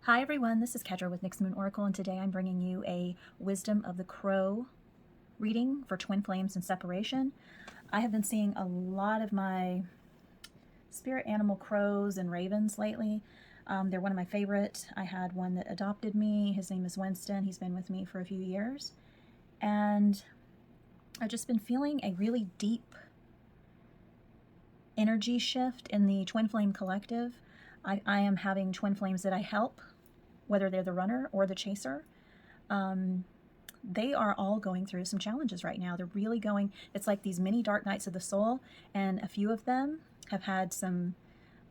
Hi everyone, this is Kedra with NyxMoonOracle, and today I'm bringing you a Wisdom of the Crow reading for twin flames and separation. I have been seeing a lot of my spirit animal crows and ravens lately. They're one of my favorite. I had one that adopted me. His name is Winston. He's been with me for a few years. And I've just been feeling a really deep energy shift in the twin flame collective. I am having twin flames that I help, whether they're the runner or the chaser. They are all going through some challenges right now. They're really going, it's like these mini dark nights of the soul, and a few of them have had some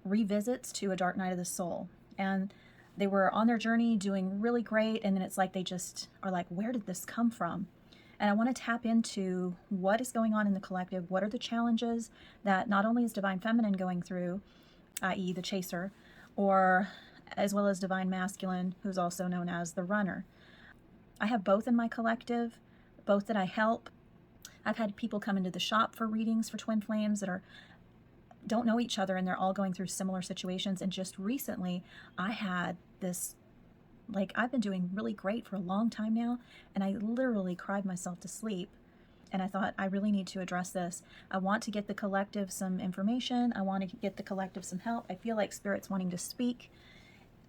revisits to a dark night of the soul. And they were on their journey doing really great, and then it's like they just are like, where did this come from? And I want to tap into what is going on in the collective. What are the challenges that not only is Divine Feminine going through, i.e. the chaser, or as well as Divine Masculine, who's also known as the runner. I have both in my collective, both that I help. I've had people come into the shop for readings for twin flames that don't know each other, and they're all going through similar situations. And just recently I had this, like, I've been doing really great for a long time now, and I literally cried myself to sleep. And I thought, I really need to address this. I want to get the collective some information. I want to get the collective some help. I feel like Spirit's wanting to speak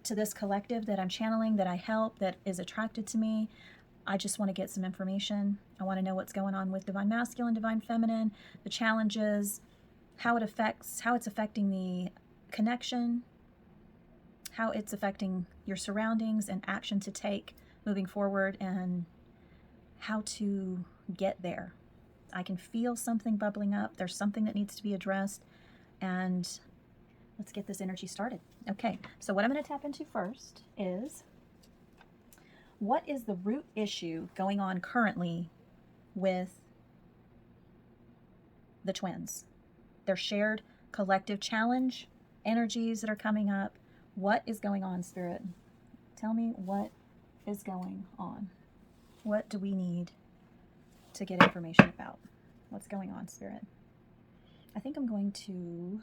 to this collective that I'm channeling, that I help, that is attracted to me. I just want to get some information. I want to know what's going on with Divine Masculine, Divine Feminine, the challenges, how it's affecting the connection, how it's affecting your surroundings and action to take moving forward, and how to get there. I can feel something bubbling up. There's something that needs to be addressed, and let's get this energy started. Okay, so what I'm going to tap into first is, what is the root issue going on currently with the twins? Their shared collective challenge, energies that are coming up. What is going on, Spirit? Tell me what is going on. What do we need to get information about? What's going on, Spirit? I think I'm going to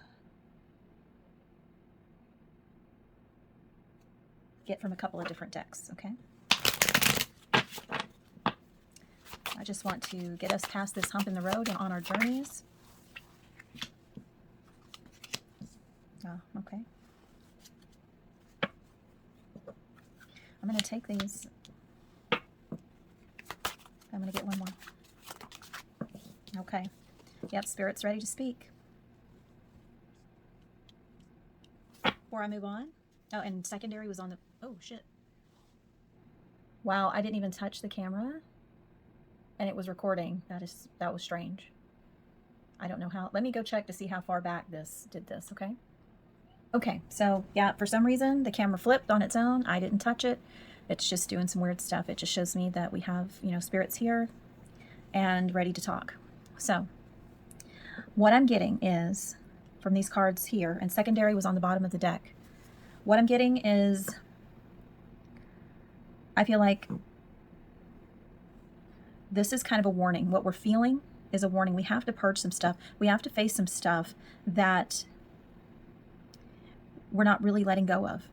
get from a couple of different decks, okay? I just want to get us past this hump in the road and on our journeys. Okay. I'm going to take these. I'm going to get one more. Okay. Yep, Spirit's ready to speak. Before I move on. Oh, and secondary was on the... Oh, shit. Wow, I didn't even touch the camera, and it was recording. That was strange. I don't know how... Let me go check to see how far back this did this, okay? Okay, so yeah, for some reason the camera flipped on its own. I didn't touch it. It's just doing some weird stuff. It just shows me that we have, spirits here and ready to talk. So what I'm getting is, from these cards here, and secondary was on the bottom of the deck, what I'm getting is, I feel like this is kind of a warning. What we're feeling is a warning. We have to purge some stuff. We have to face some stuff that we're not really letting go of.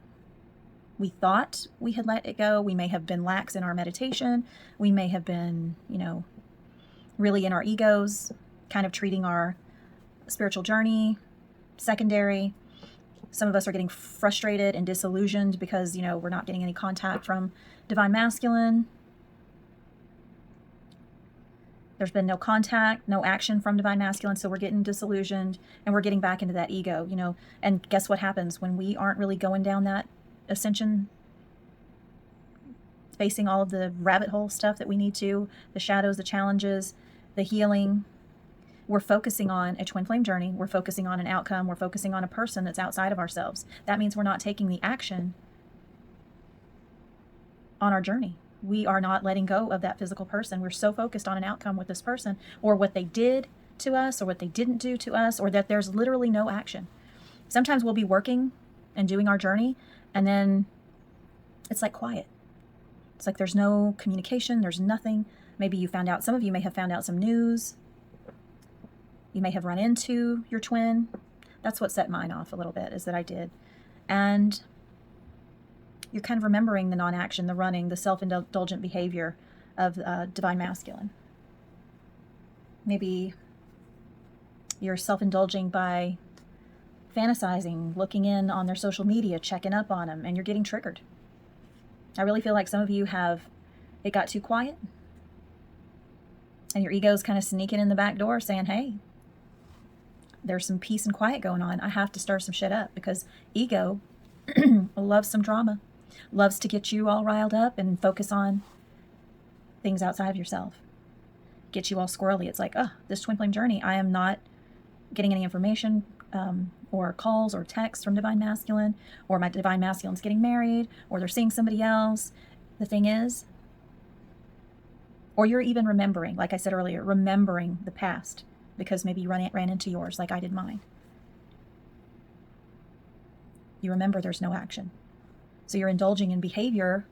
We thought we had let it go. We may have been lax in our meditation. We may have been, really in our egos, kind of treating our spiritual journey secondary. Some of us are getting frustrated and disillusioned because, we're not getting any contact from Divine Masculine. There's been no contact, no action from Divine Masculine, so we're getting disillusioned, and we're getting back into that ego, And guess what happens when we aren't really going down that ascension, facing all of the rabbit hole stuff that we need to, the shadows, the challenges, the healing? We're focusing on a twin flame journey. We're focusing on an outcome. We're focusing on a person that's outside of ourselves. That means we're not taking the action on our journey. We are not letting go of that physical person. We're so focused on an outcome with this person, or what they did to us, or what they didn't do to us, or that there's literally no action. Sometimes we'll be working and doing our journey, and then it's like quiet. It's like there's no communication. There's nothing. Maybe some of you may have found out some news. You may have run into your twin. That's what set mine off a little bit, is that I did. And You're kind of remembering the non-action, the running, the self-indulgent behavior of divine masculine. Maybe you're self-indulging by fantasizing, looking in on their social media, checking up on them, and you're getting triggered. I really feel like some of you it got too quiet, and your ego's kind of sneaking in the back door saying, hey, there's some peace and quiet going on. I have to stir some shit up, because ego loves some drama, loves to get you all riled up and focus on things outside of yourself, get you all squirrely. It's like, this twin flame journey, I am not getting any information or calls or texts from divine masculine, or my divine masculine's getting married, or they're seeing somebody else. The thing is, or you're even remembering, like I said earlier, remembering the past, because maybe you ran into yours like I did mine. You remember there's no action. So you're indulging in behavior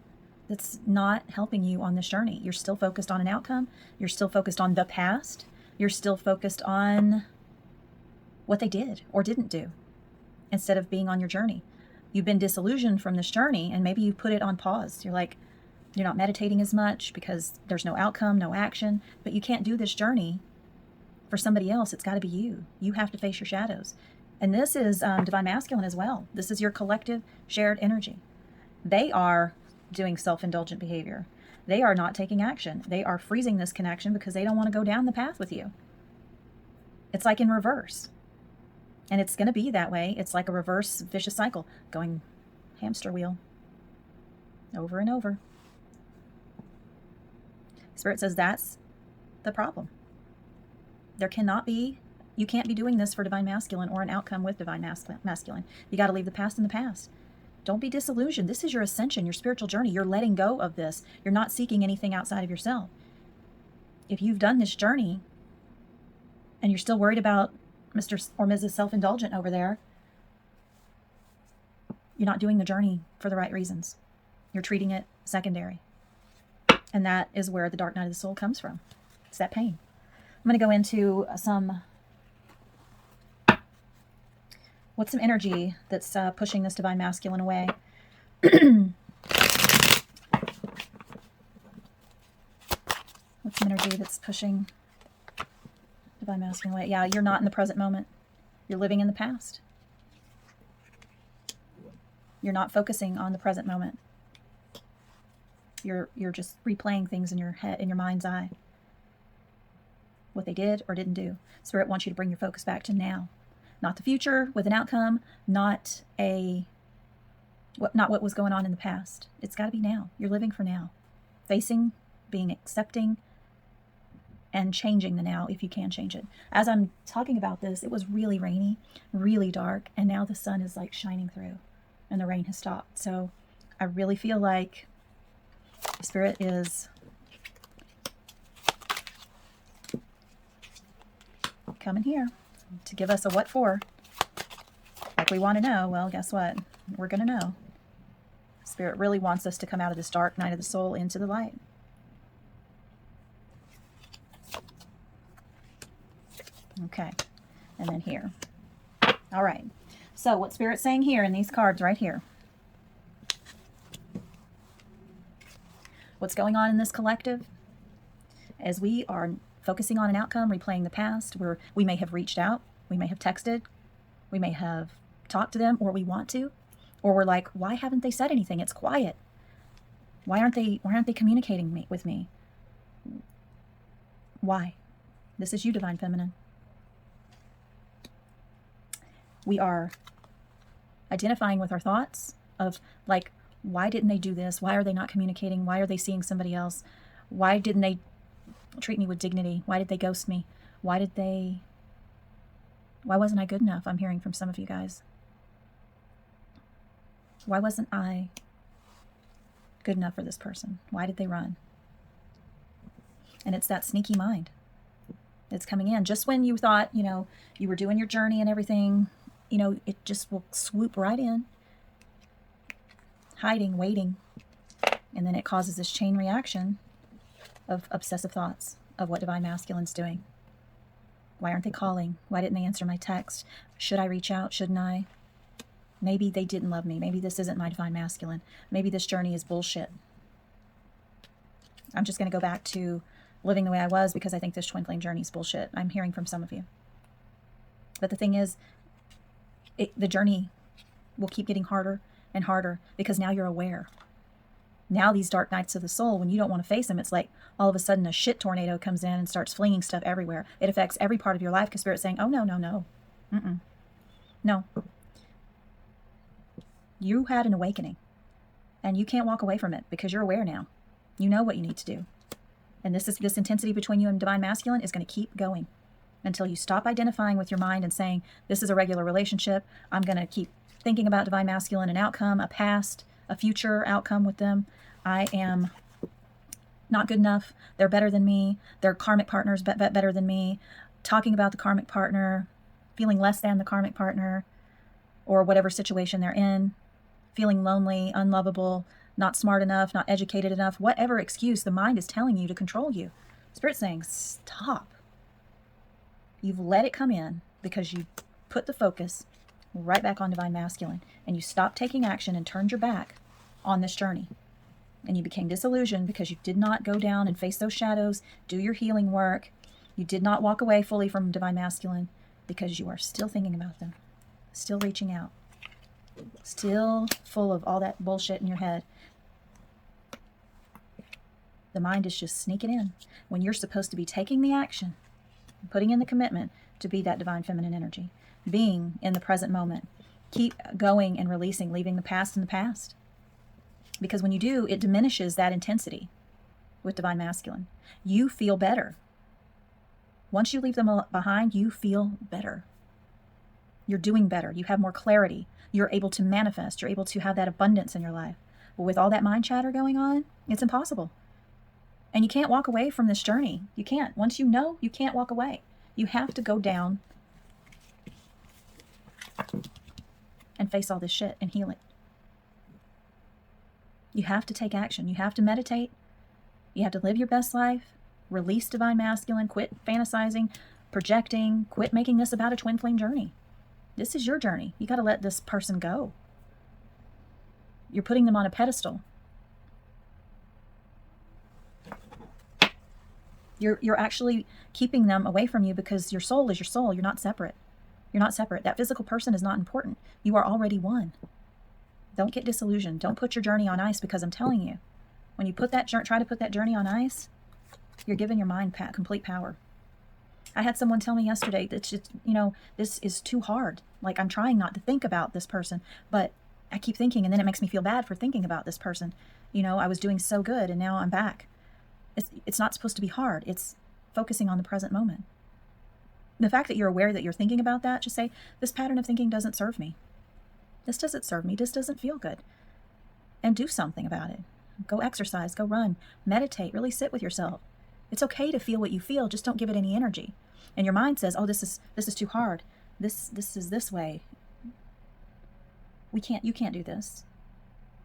that's not helping you on this journey. You're still focused on an outcome. You're still focused on the past. You're still focused on what they did or didn't do, instead of being on your journey. You've been disillusioned from this journey, and maybe you put it on pause. You're like, you're not meditating as much because there's no outcome, no action. But you can't do this journey for somebody else. It's got to be you. You have to face your shadows. And this is divine masculine as well. This is your collective shared energy. They are doing self-indulgent behavior. They are not taking action. They are freezing this connection because they don't want to go down the path with you. It's like in reverse. And it's going to be that way. It's like a reverse vicious cycle, going hamster wheel over and over. Spirit says that's the problem. You can't be doing this for divine masculine or an outcome with divine masculine. You got to leave the past in the past. Don't be disillusioned. This is your ascension, your spiritual journey. You're letting go of this. You're not seeking anything outside of yourself. If you've done this journey and you're still worried about Mr. or Mrs. Self-Indulgent over there, you're not doing the journey for the right reasons. You're treating it secondary. And that is where the dark night of the soul comes from. It's that pain. I'm going to go into what's some energy that's pushing this divine masculine away. What's some energy that's pushing divine masculine away? Yeah, you're not in the present moment. You're living in the past. You're not focusing on the present moment. You're just replaying things in your head, in your mind's eye. What they did or didn't do. Spirit wants you to bring your focus back to now. Not the future with an outcome, not what was going on in the past. It's got to be now. You're living for now. Facing, being accepting, and changing the now if you can change it. As I'm talking about this, it was really rainy, really dark, and now the sun is like shining through and the rain has stopped. So I really feel like Spirit is coming here to give us a what for. Like we want to know. Well, guess what? We're going to know. Spirit really wants us to come out of this dark night of the soul into the light. Okay. And then here. All right. So what Spirit's saying here in these cards right here. What's going on in this collective as we are focusing on an outcome, replaying the past, where we may have reached out, we may have texted, we may have talked to them, or we want to, or we're like, why haven't they said anything? It's quiet. Why aren't they communicating with me? Why? This is you, Divine Feminine. We are identifying with our thoughts of like, why didn't they do this? Why are they not communicating? Why are they seeing somebody else? Why didn't they treat me with dignity? Why did they ghost me? Why wasn't I good enough? I'm hearing from some of you guys. Why wasn't I good enough for this person? Why did they run? And it's that sneaky mind that's coming in. Just when you thought, you were doing your journey and everything, it just will swoop right in, hiding, waiting. And then it causes this chain reaction of obsessive thoughts of what Divine Masculine's doing. Why aren't they calling? Why didn't they answer my text? Should I reach out? Shouldn't I? Maybe they didn't love me. Maybe this isn't my divine masculine. Maybe this journey is bullshit. I'm just going to go back to living the way I was because I think this twin flame journey is bullshit. I'm hearing from some of you. But the thing is, the journey will keep getting harder and harder because now you're aware. Now these dark nights of the soul, when you don't want to face them, it's like all of a sudden a shit tornado comes in and starts flinging stuff everywhere. It affects every part of your life because Spirit's saying, oh, no, no, no. Mm-mm. No. You had an awakening and you can't walk away from it because you're aware now. You know what you need to do. And this intensity between you and divine masculine is going to keep going until you stop identifying with your mind and saying, this is a regular relationship. I'm going to keep thinking about divine masculine, an outcome, a past, a future outcome with them. I am not good enough. They're better than me. Their karmic partner's better than me. Talking about the karmic partner, feeling less than the karmic partner, or whatever situation they're in, feeling lonely, unlovable, not smart enough, not educated enough, whatever excuse the mind is telling you to control you. Spirit's saying, stop. You've let it come in because you put the focus right back on divine masculine and you stopped taking action and turned your back on this journey. And you became disillusioned because you did not go down and face those shadows, do your healing work. You did not walk away fully from divine masculine because you are still thinking about them, still reaching out, still full of all that bullshit in your head. The mind is just sneaking in when you're supposed to be taking the action, putting in the commitment to be that divine feminine energy, being in the present moment. Keep going and releasing, leaving the past in the past. Because when you do, it diminishes that intensity with divine masculine. You feel better. Once you leave them behind, you feel better. You're doing better. You have more clarity. You're able to manifest. You're able to have that abundance in your life. But with all that mind chatter going on, it's impossible. And you can't walk away from this journey. You can't. Once you know, you can't walk away. You have to go down and face all this shit and heal it. You have to take action. You have to meditate. You have to live your best life. Release divine masculine. Quit fantasizing, projecting. Quit making this about a twin flame journey. This is your journey. You got to let this person go. You're putting them on a pedestal. You're actually keeping them away from you because your soul is your soul. You're not separate. You're not separate. That physical person is not important. You are already one. Don't get disillusioned. Don't put your journey on ice because I'm telling you, when you try to put that journey on ice, you're giving your mind complete power. I had someone tell me yesterday that just, this is too hard. Like I'm trying not to think about this person, but I keep thinking and then it makes me feel bad for thinking about this person. I was doing so good and now I'm back. It's not supposed to be hard. It's focusing on the present moment. The fact that you're aware that you're thinking about that, just say, this pattern of thinking doesn't serve me. This doesn't serve me. This doesn't feel good. And do something about it. Go exercise, go run, meditate, really sit with yourself. It's okay to feel what you feel, just don't give it any energy. And your mind says, oh, this is too hard. This is this way. You can't do this.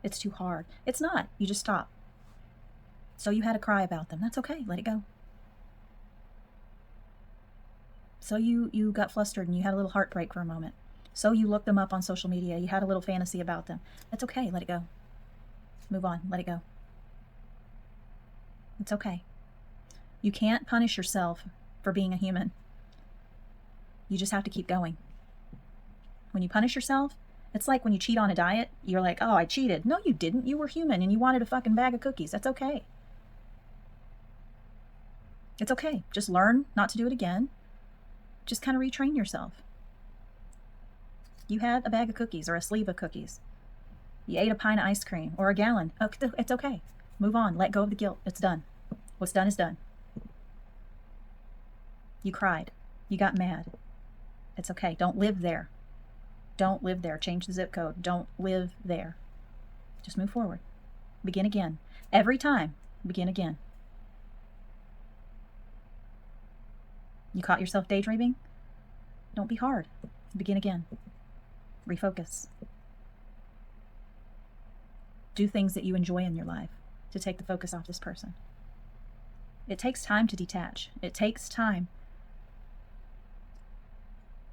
It's too hard. It's not. You just stop. So you had to cry about them. That's okay. Let it go. So you got flustered and you had a little heartbreak for a moment. So you looked them up on social media. You had a little fantasy about them. That's okay. Let it go. Move on. Let it go. It's okay. You can't punish yourself for being a human. You just have to keep going. When you punish yourself, it's like when you cheat on a diet. You're like, oh, I cheated. No, you didn't. You were human and you wanted a fucking bag of cookies. That's okay. It's okay. Just learn not to do it again. Just kind of retrain yourself. You had a bag of cookies or a sleeve of cookies. You ate a pint of ice cream or a gallon. It's okay. Move on. Let go of the guilt. It's done. What's done is done. You cried. You got mad. It's okay. Don't live there. Don't live there. Change the zip code. Don't live there. Just move forward. Begin again. Every time, begin again. You caught yourself daydreaming? Don't be hard. Begin again. Refocus. Do things that you enjoy in your life to take the focus off this person. It takes time to detach. It takes time.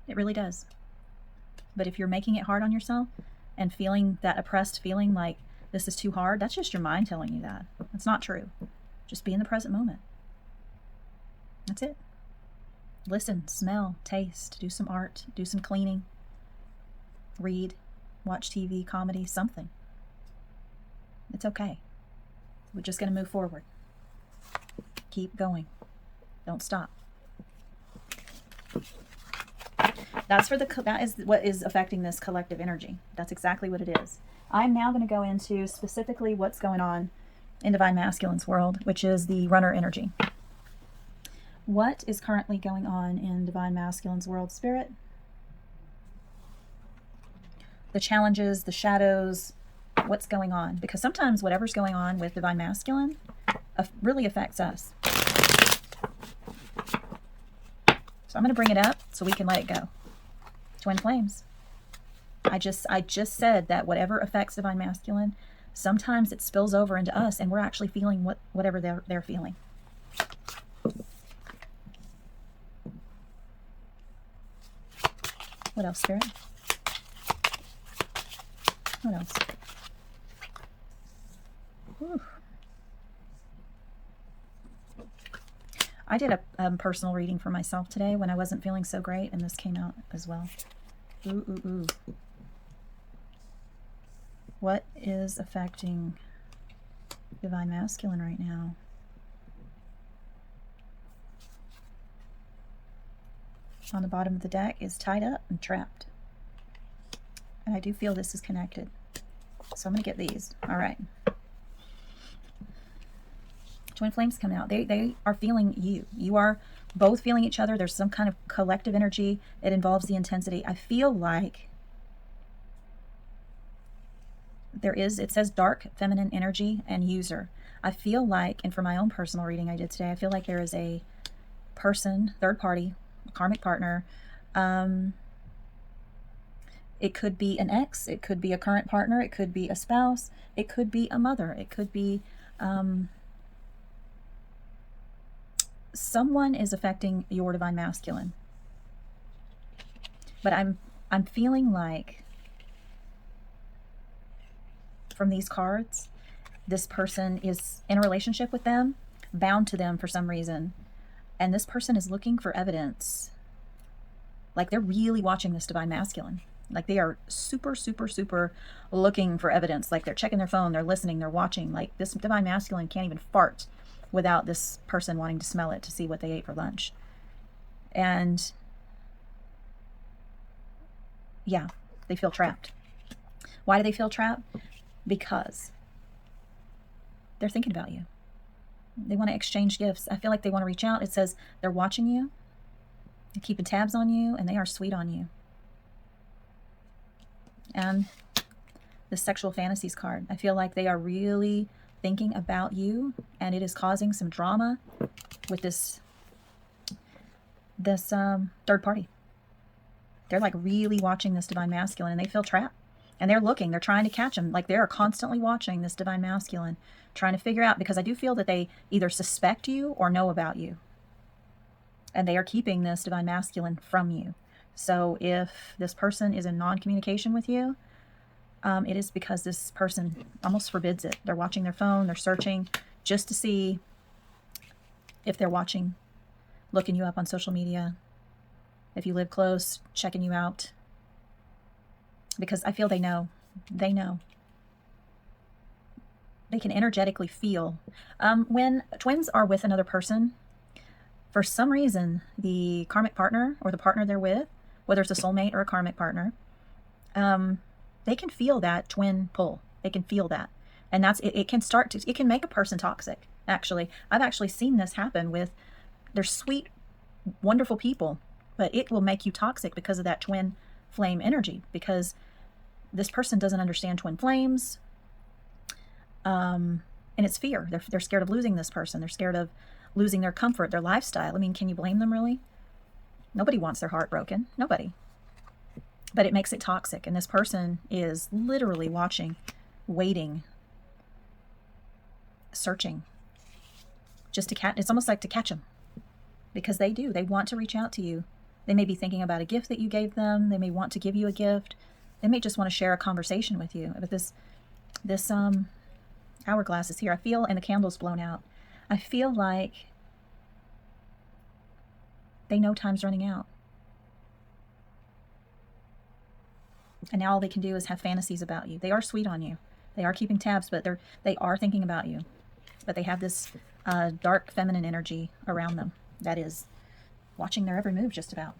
It really does. But if you're making it hard on yourself, and feeling that oppressed feeling like this is too hard, that's just your mind telling you that. It's not true. Just be in the present moment. That's it. Listen, smell, taste, do some art, do some cleaning, read, watch TV, comedy, something. It's okay. We're just going to move forward. Keep going. Don't stop. That is what is affecting this collective energy. That's exactly what it is. I'm now going to go into specifically what's going on in Divine Masculine's world, which is the runner energy. What is currently going on in Divine Masculine's world, Spirit? The challenges, the shadows, what's going on? Because sometimes whatever's going on with Divine Masculine really affects us. So I'm going to bring it up so we can let it go. Twin flames. I just said that whatever affects Divine Masculine, sometimes it spills over into us, and we're actually feeling whatever they're feeling. What else, Spirit? What else? Whew. I did a personal reading for myself today when I wasn't feeling so great, and this came out as well. Ooh, ooh, ooh. What is affecting Divine Masculine right now? On the bottom of the deck is tied up and trapped. And I do feel this is connected. So I'm going to get these. All right. Twin flames come out. They are feeling you. You are both feeling each other. There's some kind of collective energy. It involves the intensity. I feel like it says dark feminine energy and user. I feel like, and for my own personal reading I did today, I feel like there is a person, third party, a karmic partner. It could be an ex. It could be a current partner. It could be a spouse. It could be a mother. It could be someone is affecting your Divine Masculine. But I'm feeling like from these cards, this person is in a relationship with them, bound to them for some reason, and this person is looking for evidence. Like they're really watching this Divine Masculine. Like they are super, super, super looking for evidence. Like they're checking their phone, they're listening, they're watching. Like this Divine Masculine can't even fart without this person wanting to smell it to see what they ate for lunch. And yeah, they feel trapped. Why do they feel trapped? Because they're thinking about you. They want to exchange gifts. I feel like they want to reach out. It says they're watching you, they're keeping tabs on you, and they are sweet on you. And the sexual fantasies card, I feel like they are really thinking about you, and it is causing some drama with this third party. They're like really watching this Divine Masculine, and they feel trapped. And they're looking, they're trying to catch him. Like they are constantly watching this Divine Masculine, trying to figure out, because I do feel that they either suspect you or know about you. And they are keeping this Divine Masculine from you. So if this person is in non-communication with you, it is because this person almost forbids it. They're watching their phone, they're searching just to see if they're watching, looking you up on social media. If you live close, checking you out. Because I feel they know. They know. They can energetically feel. When twins are with another person, for some reason, the karmic partner or the partner they're with, whether it's a soulmate or a karmic partner, they can feel that twin pull. They can feel that. And it can make a person toxic, actually. I've actually seen this happen with, they're sweet, wonderful people, but it will make you toxic because of that twin flame energy, because this person doesn't understand twin flames, and it's fear. They're scared of losing this person. They're scared of losing their comfort, their lifestyle. I mean, can you blame them, really? Nobody wants their heart broken. Nobody. But it makes it toxic, and this person is literally watching, waiting, searching, just to catch. It's almost like to catch them, because they want to reach out to you. They may be thinking about a gift that you gave them. They may want to give you a gift. They may just want to share a conversation with you. But this hourglass is here. I feel, and the candle's blown out. I feel like they know time's running out. And now all they can do is have fantasies about you. They are sweet on you. They are keeping tabs, but they are thinking about you. But they have this dark feminine energy around them that is watching their every move just about.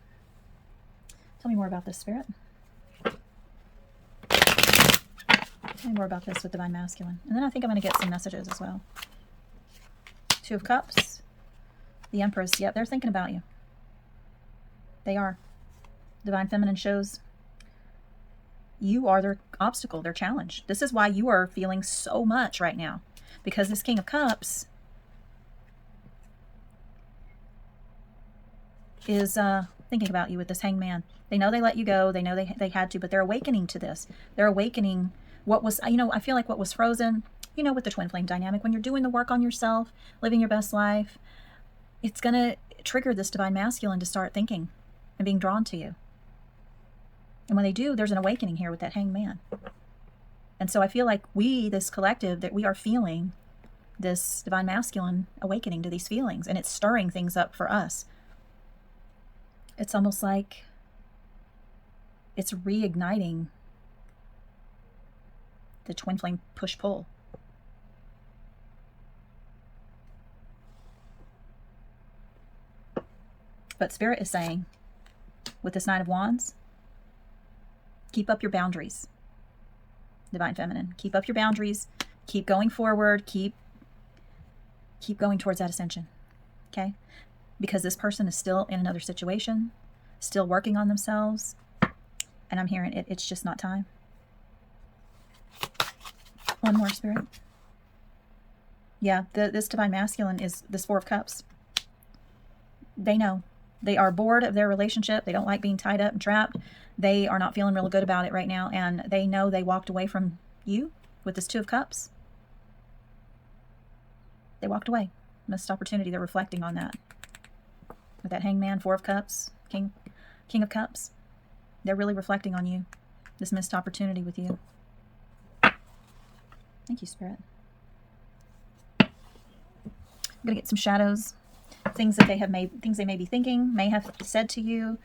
Tell me more about this, Spirit. Tell me more about this with Divine Masculine. And then I think I'm going to get some messages as well. Two of Cups. The Empress. Yep, they're thinking about you. They are. Divine Feminine shows you are their obstacle, their challenge. This is why you are feeling so much right now. Because this King of Cups is thinking about you with this Hangman. They know they let you go. They know they had to, but they're awakening to this. They're awakening what was, I feel like what was frozen, with the twin flame dynamic, when you're doing the work on yourself, living your best life, it's going to trigger this Divine Masculine to start thinking and being drawn to you. And when they do, there's an awakening here with that Hangman. And so I feel like we, this collective, that we are feeling this Divine Masculine awakening to these feelings, and it's stirring things up for us. It's almost like it's reigniting the twin flame push-pull. But Spirit is saying, with this Knight of Wands, keep up your boundaries. Divine Feminine, keep up your boundaries. Keep going forward. Keep going towards that ascension. Okay? Because this person is still in another situation, still working on themselves. And I'm hearing it's just not time. One more, Spirit. Yeah, this Divine Masculine is this Four of Cups. They know. They are bored of their relationship. They don't like being tied up and trapped. They are not feeling real good about it right now. And they know they walked away from you with this Two of Cups. They walked away. Missed opportunity. They're reflecting on that. With that Hangman, Four of Cups, King of Cups. They're really reflecting on you. This missed opportunity with you. Thank you, Spirit. I'm going to get some shadows. Things that they may be thinking, may have said to you.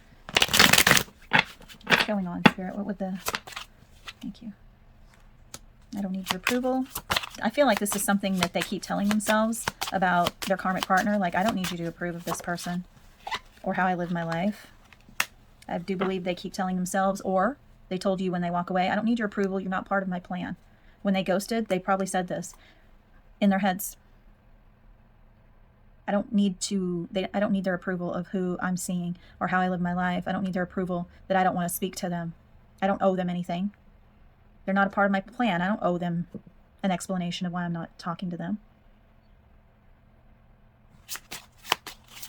What's going on, Spirit? What would thank you. I don't need your approval. I feel like this is something that they keep telling themselves about their karmic partner. Like, I don't need you to approve of this person or how I live my life. I do believe they keep telling themselves, or they told you when they walk away, I don't need your approval. You're not part of my plan. When they ghosted, they probably said this in their heads. I don't need their approval of who I'm seeing or how I live my life. I don't need their approval that I don't want to speak to them. I don't owe them anything. They're not a part of my plan. I don't owe them an explanation of why I'm not talking to them.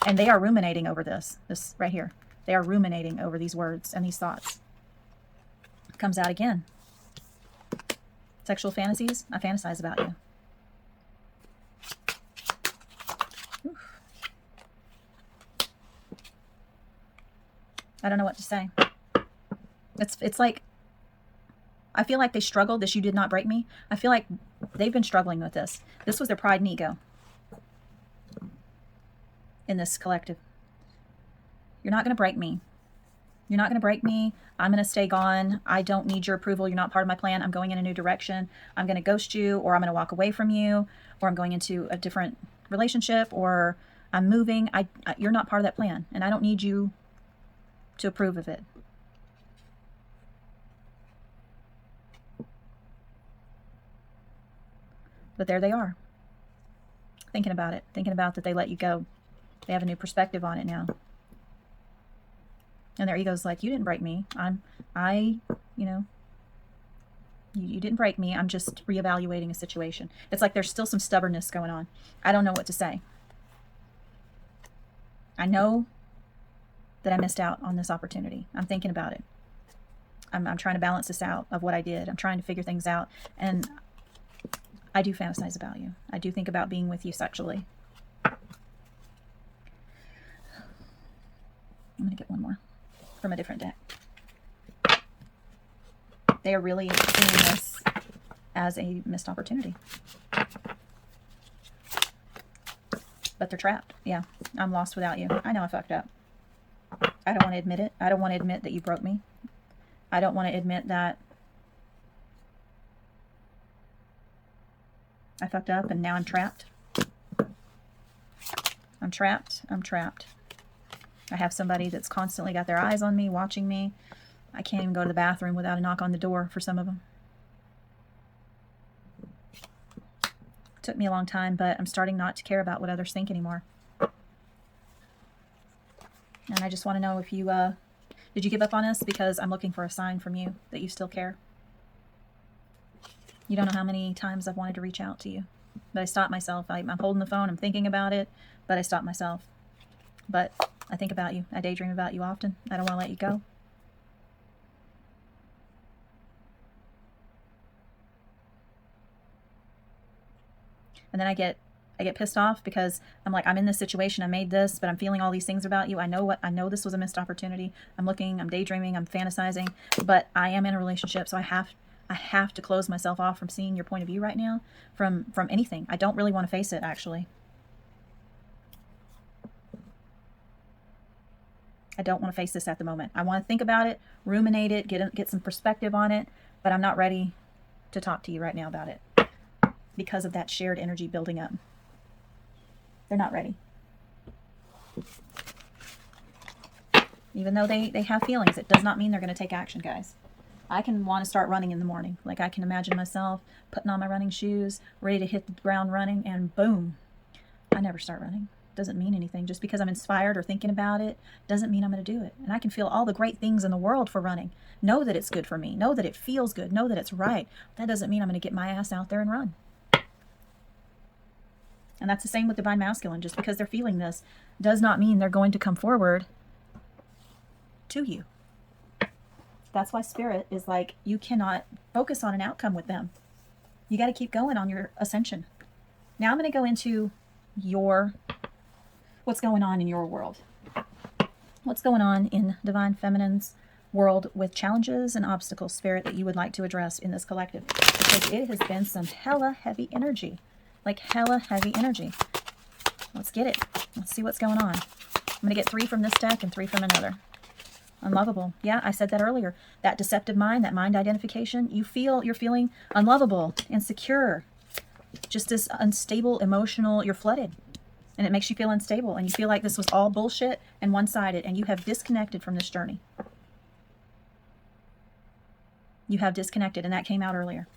And they are ruminating over this right here. They are ruminating over these words and these thoughts. It comes out again. Sexual fantasies. I fantasize about you. I don't know what to say. It's like, I feel like they struggled. This you did not break me. I feel like they've been struggling with this. This was their pride and ego in this collective. You're not going to break me. You're not going to break me. I'm going to stay gone. I don't need your approval. You're not part of my plan. I'm going in a new direction. I'm going to ghost you, or I'm going to walk away from you, or I'm going into a different relationship, or I'm moving. You're not part of that plan, and I don't need you to approve of it. But there they are, thinking about it, thinking about that they let you go. They have a new perspective on it now. And their ego's like, you didn't break me. You didn't break me. I'm just reevaluating a situation. It's like there's still some stubbornness going on. I don't know what to say. I know that I missed out on this opportunity. I'm thinking about it. I'm trying to balance this out of what I did. I'm trying to figure things out. And I do fantasize about you. I do think about being with you sexually. I'm going to get one more from a different deck. They are really seeing this as a missed opportunity. But they're trapped. Yeah, I'm lost without you. I know I fucked up. I don't want to admit it. I don't want to admit that you broke me. I don't want to admit that I fucked up and now I'm trapped. I'm trapped. I'm trapped. I have somebody that's constantly got their eyes on me, watching me. I can't even go to the bathroom without a knock on the door for some of them. It took me a long time, but I'm starting not to care about what others think anymore. And I just want to know if you, did you give up on us? Because I'm looking for a sign from you that you still care. You don't know how many times I've wanted to reach out to you, but I stopped myself. I'm holding the phone, I'm thinking about it, but I stopped myself. But I think about you. I daydream about you often. I don't want to let you go. And then I get pissed off because I'm like, I'm in this situation, I made this, but I'm feeling all these things about you. I know this was a missed opportunity. I'm looking, I'm daydreaming, I'm fantasizing, but I am in a relationship, so I have to close myself off from seeing your point of view right now, from anything. I don't really want to face it, actually. I don't want to face this at the moment. I want to think about it, ruminate it, get some perspective on it, but I'm not ready to talk to you right now about it because of that shared energy building up. They're not ready. Even though they have feelings, it does not mean they're going to take action, guys. I can want to start running in the morning. Like, I can imagine myself putting on my running shoes, ready to hit the ground running, and boom, I never start running. Doesn't mean anything. Just because I'm inspired or thinking about it doesn't mean I'm going to do it. And I can feel all the great things in the world for running. Know that it's good for me. Know that it feels good. Know that it's right. That doesn't mean I'm going to get my ass out there and run. And that's the same with divine masculine. Just because they're feeling this does not mean they're going to come forward to you. That's why Spirit is like, you cannot focus on an outcome with them. You got to keep going on your ascension. Now I'm going to go into what's going on in your world. What's going on in Divine Feminine's world with challenges and obstacles, Spirit, that you would like to address in this collective. Because it has been some hella heavy energy. Like hella heavy energy. Let's get it. Let's see what's going on. I'm going to get 3 from this deck and 3 from another. Unlovable. Yeah, I said that earlier. That deceptive mind, that mind identification, you're feeling unlovable, insecure, just this unstable, emotional, you're flooded. And it makes you feel unstable, and you feel like this was all bullshit and one-sided, and you have disconnected from this journey. You have disconnected, and that came out earlier.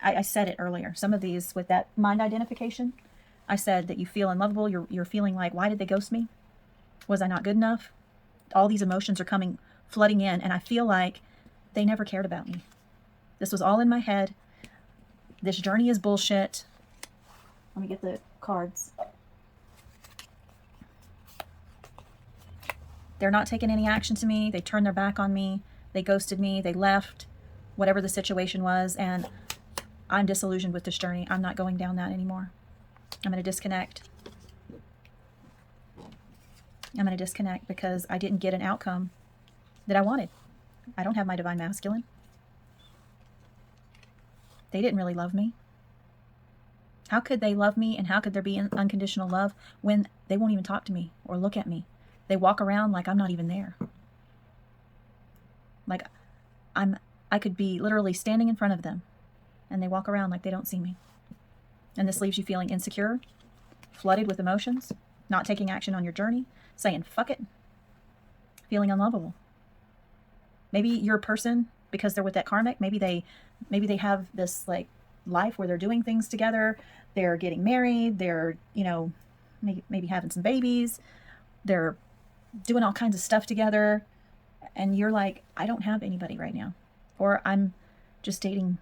I said it earlier. Some of these with that mind identification, I said that you feel unlovable. You're feeling like, why did they ghost me? Was I not good enough? All these emotions are flooding in, and I feel like they never cared about me. This was all in my head. This journey is bullshit. Let me get the cards. They're not taking any action to me. They turned their back on me. They ghosted me. They left, whatever the situation was, and I'm disillusioned with this journey. I'm not going down that anymore. I'm going to disconnect. I'm going to disconnect because I didn't get an outcome that I wanted. I don't have my divine masculine. They didn't really love me. How could they love me, and how could there be unconditional love when they won't even talk to me or look at me? They walk around like I'm not even there. Like I could be literally standing in front of them, and they walk around like they don't see me. And this leaves you feeling insecure, flooded with emotions, not taking action on your journey, saying fuck it, feeling unlovable. Maybe you're a person, because they're with that karmic, maybe they have this like life where they're doing things together, they're getting married, they're, maybe having some babies, they're doing all kinds of stuff together, and you're like, I don't have anybody right now, or I'm just dating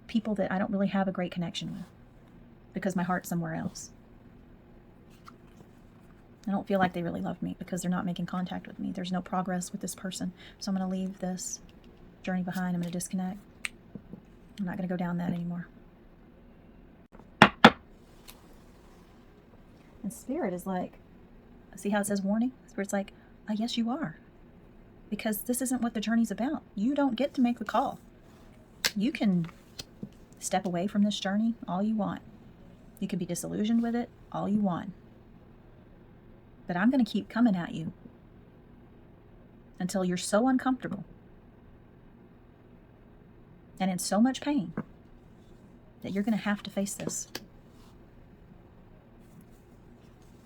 people that I don't really have a great connection with because my heart's somewhere else. I don't feel like they really love me because they're not making contact with me. There's no progress with this person. So I'm going to leave this journey behind. I'm going to disconnect. I'm not going to go down that anymore. And Spirit is like, see how it says warning? Spirit's like, yes, you are. because this isn't what the journey's about. You don't get to make the call. You can step away from this journey all you want. You can be disillusioned with it all you want. But I'm going to keep coming at you until you're so uncomfortable and in so much pain that you're going to have to face this.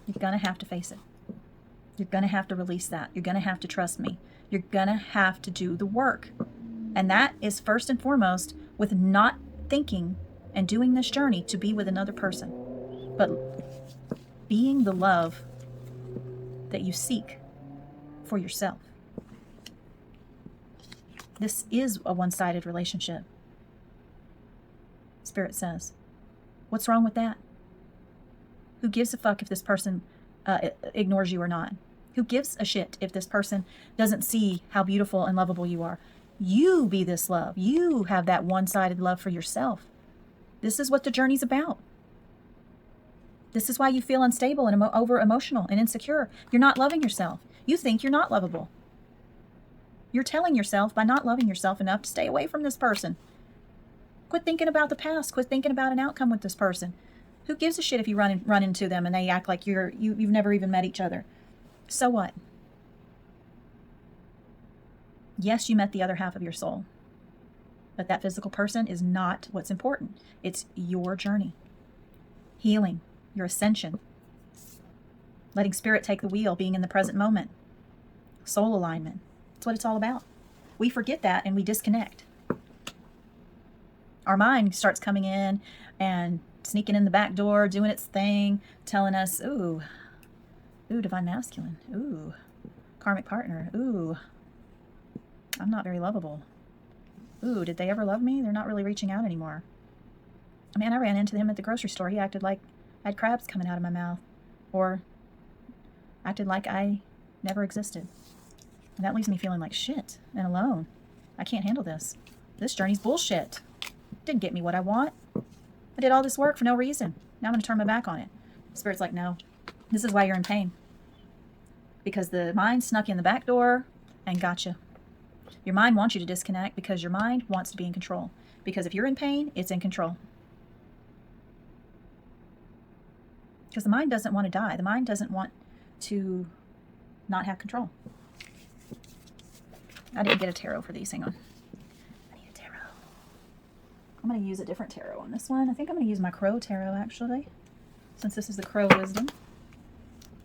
You're going to have to face it. You're going to have to release that. You're going to have to trust me. You're going to have to do the work. And that is first and foremost with not thinking and doing this journey to be with another person, but being the love that you seek for yourself. This is a one-sided relationship. Spirit says, what's wrong with that? Who gives a fuck if this person ignores you or not? Who gives a shit if this person doesn't see how beautiful and lovable you are? You be this love. You have that one-sided love for yourself. This is what the journey's about. This is why you feel unstable and over-emotional and insecure. You're not loving yourself. You think you're not lovable. You're telling yourself by not loving yourself enough to stay away from this person. Quit thinking about the past. Quit thinking about an outcome with this person. Who gives a shit if you run into them and they act like you've never even met each other? So what? Yes, you met the other half of your soul. But that physical person is not what's important. It's your journey. Healing, your ascension. Letting spirit take the wheel, being in the present moment. Soul alignment. That's what it's all about. We forget that and we disconnect. Our mind starts coming in and sneaking in the back door, doing its thing, telling us, ooh, divine masculine, ooh, karmic partner, ooh, I'm not very lovable. Ooh, did they ever love me? They're not really reaching out anymore. Man, I ran into him at the grocery store. He acted like I had crabs coming out of my mouth, or acted like I never existed. And that leaves me feeling like shit and alone. I can't handle this. This journey's bullshit. Didn't get me what I want. I did all this work for no reason. Now I'm going to turn my back on it. Spirit's like, no, this is why you're in pain. Because the mind snuck in the back door and got you. Your mind wants you to disconnect because your mind wants to be in control. Because if you're in pain, it's in control. Because the mind doesn't want to die. The mind doesn't want to not have control. I didn't get a tarot for these. Hang on. I need a tarot. I'm going to use a different tarot on this one. I think I'm going to use my Crow tarot, actually, since this is the Crow wisdom.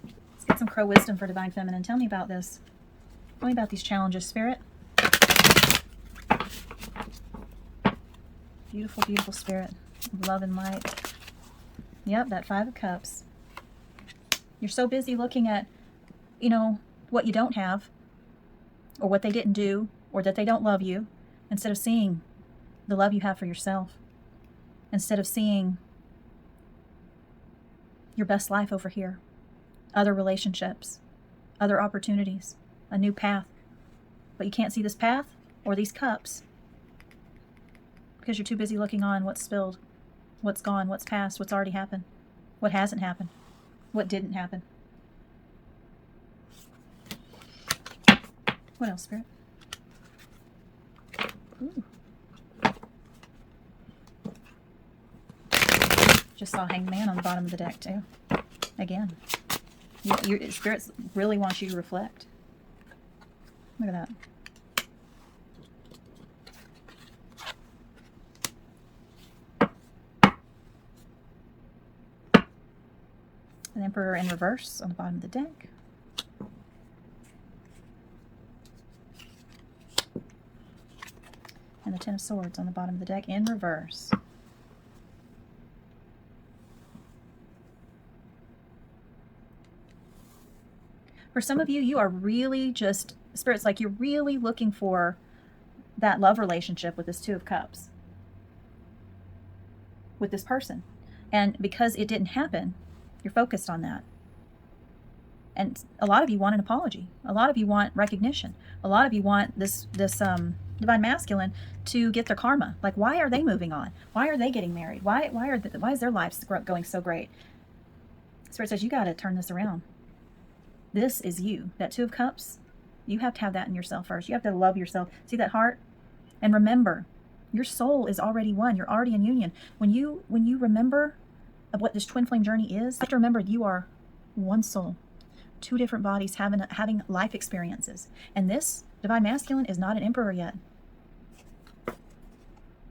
Let's get some Crow wisdom for Divine Feminine. Tell me about this. Tell me about these challenges, Spirit. Beautiful, beautiful Spirit of love and light. Yep, that Five of Cups. You're so busy looking at, what you don't have, or what they didn't do, or that they don't love you, instead of seeing the love you have for yourself, instead of seeing your best life over here, other relationships, other opportunities, a new path. But you can't see this path or these cups because you're too busy looking on what's spilled, what's gone, what's past, what's already happened, what hasn't happened, what didn't happen. What else, Spirit? Ooh. Just saw Hanged Man on the bottom of the deck, too. Again. Your Spirit really wants you to reflect. Look at that. An Emperor in reverse on the bottom of the deck. And the Ten of Swords on the bottom of the deck in reverse. For some of you, you are really just, Spirit's like you're really looking for that love relationship with this Two of Cups. With this person. And because it didn't happen, you're focused on that. And a lot of you want an apology. A lot of you want recognition. A lot of you want this Divine Masculine to get their karma. Like, why are they moving on? Why are they getting married? Why is their lives going so great? Spirit says, you got to turn this around. This is you. That Two of Cups, You have to have that in yourself first. You have to love yourself. See that heart? And remember, your soul is already one. You're already in union. When you remember of what this twin flame journey is, you have to remember you are one soul, two different bodies having life experiences. And this divine masculine is not an emperor yet.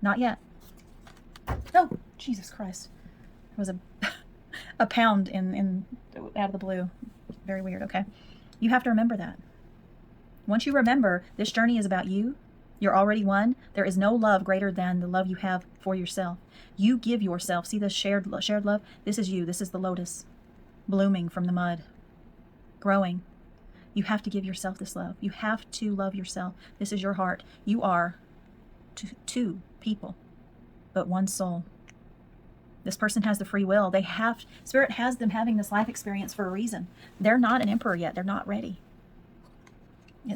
Not yet. Oh, Jesus Christ. It was a pound in out of the blue. Very weird, okay? You have to remember that. Once you remember, this journey is about you. You're already one. There is no love greater than the love you have for yourself. You give yourself. See this shared love? This is you. This is the lotus blooming from the mud, growing. You have to give yourself this love. You have to love yourself. This is your heart. You are two people, but one soul. This person has the free will. Spirit has them having this life experience for a reason. They're not an emperor yet. They're not ready.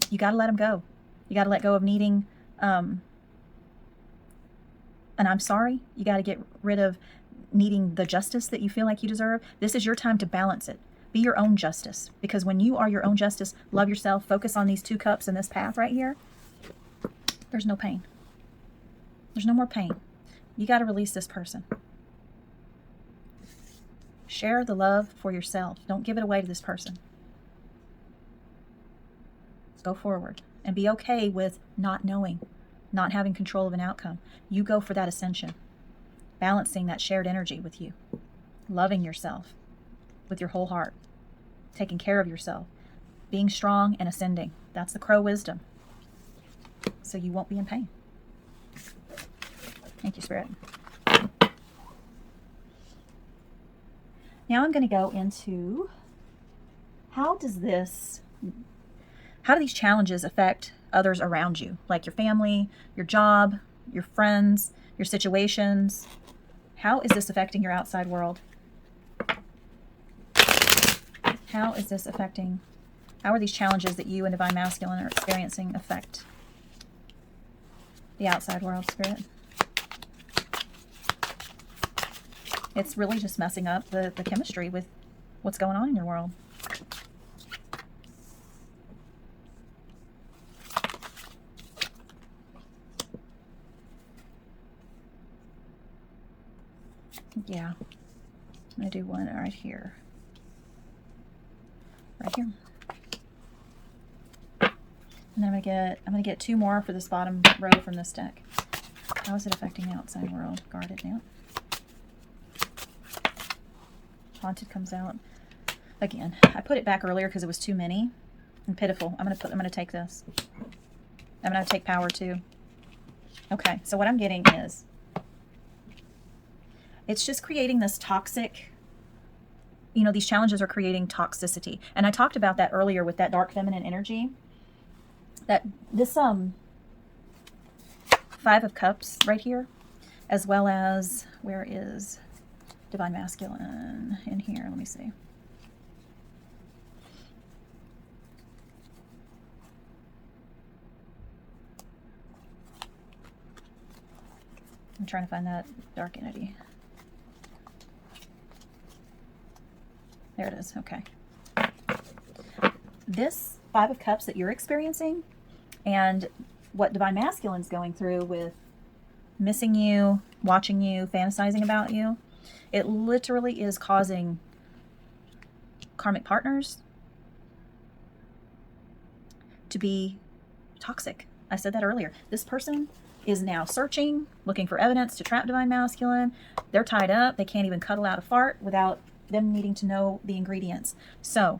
You got to let them go. You got to let go of needing, and I'm sorry. You got to get rid of needing the justice that you feel like you deserve. This is your time to balance it. Be your own justice. Because when you are your own justice, love yourself, focus on these 2 cups and this path right here, there's no pain. There's no more pain. You got to release this person. Share the love for yourself. Don't give it away to this person. Go forward and be okay with not knowing, not having control of an outcome. You go for that ascension, balancing that shared energy with you, loving yourself with your whole heart, taking care of yourself, being strong and ascending. That's the crow wisdom. So you won't be in pain. Thank you, Spirit. Now I'm going to go into how do these challenges affect others around you, like your family, your job, your friends, your situations? How is this affecting your outside world? How are these challenges that you and Divine Masculine are experiencing affect the outside world, Spirit? It's really just messing up the chemistry with what's going on in your world. Yeah, I'm going to do one right here. Right here. And then I'm going to get 2 more for this bottom row from this deck. How is it affecting the outside world? Guarded now. Haunted comes out. Again, I put it back earlier because it was too many and pitiful. I'm going to take this. I'm going to take power too. Okay, so what I'm getting is it's just creating this toxic, these challenges are creating toxicity. And I talked about that earlier with that dark feminine energy. That this 5 of Cups right here, as well as, where is Divine Masculine in here? Let me see. I'm trying to find that dark entity. There it is. Okay. This 5 of Cups that you're experiencing and what Divine Masculine's going through with missing you, watching you, fantasizing about you, it literally is causing karmic partners to be toxic. I said that earlier. This person is now searching, looking for evidence to trap Divine Masculine. They're tied up. They can't even cuddle out a fart without them needing to know the ingredients. So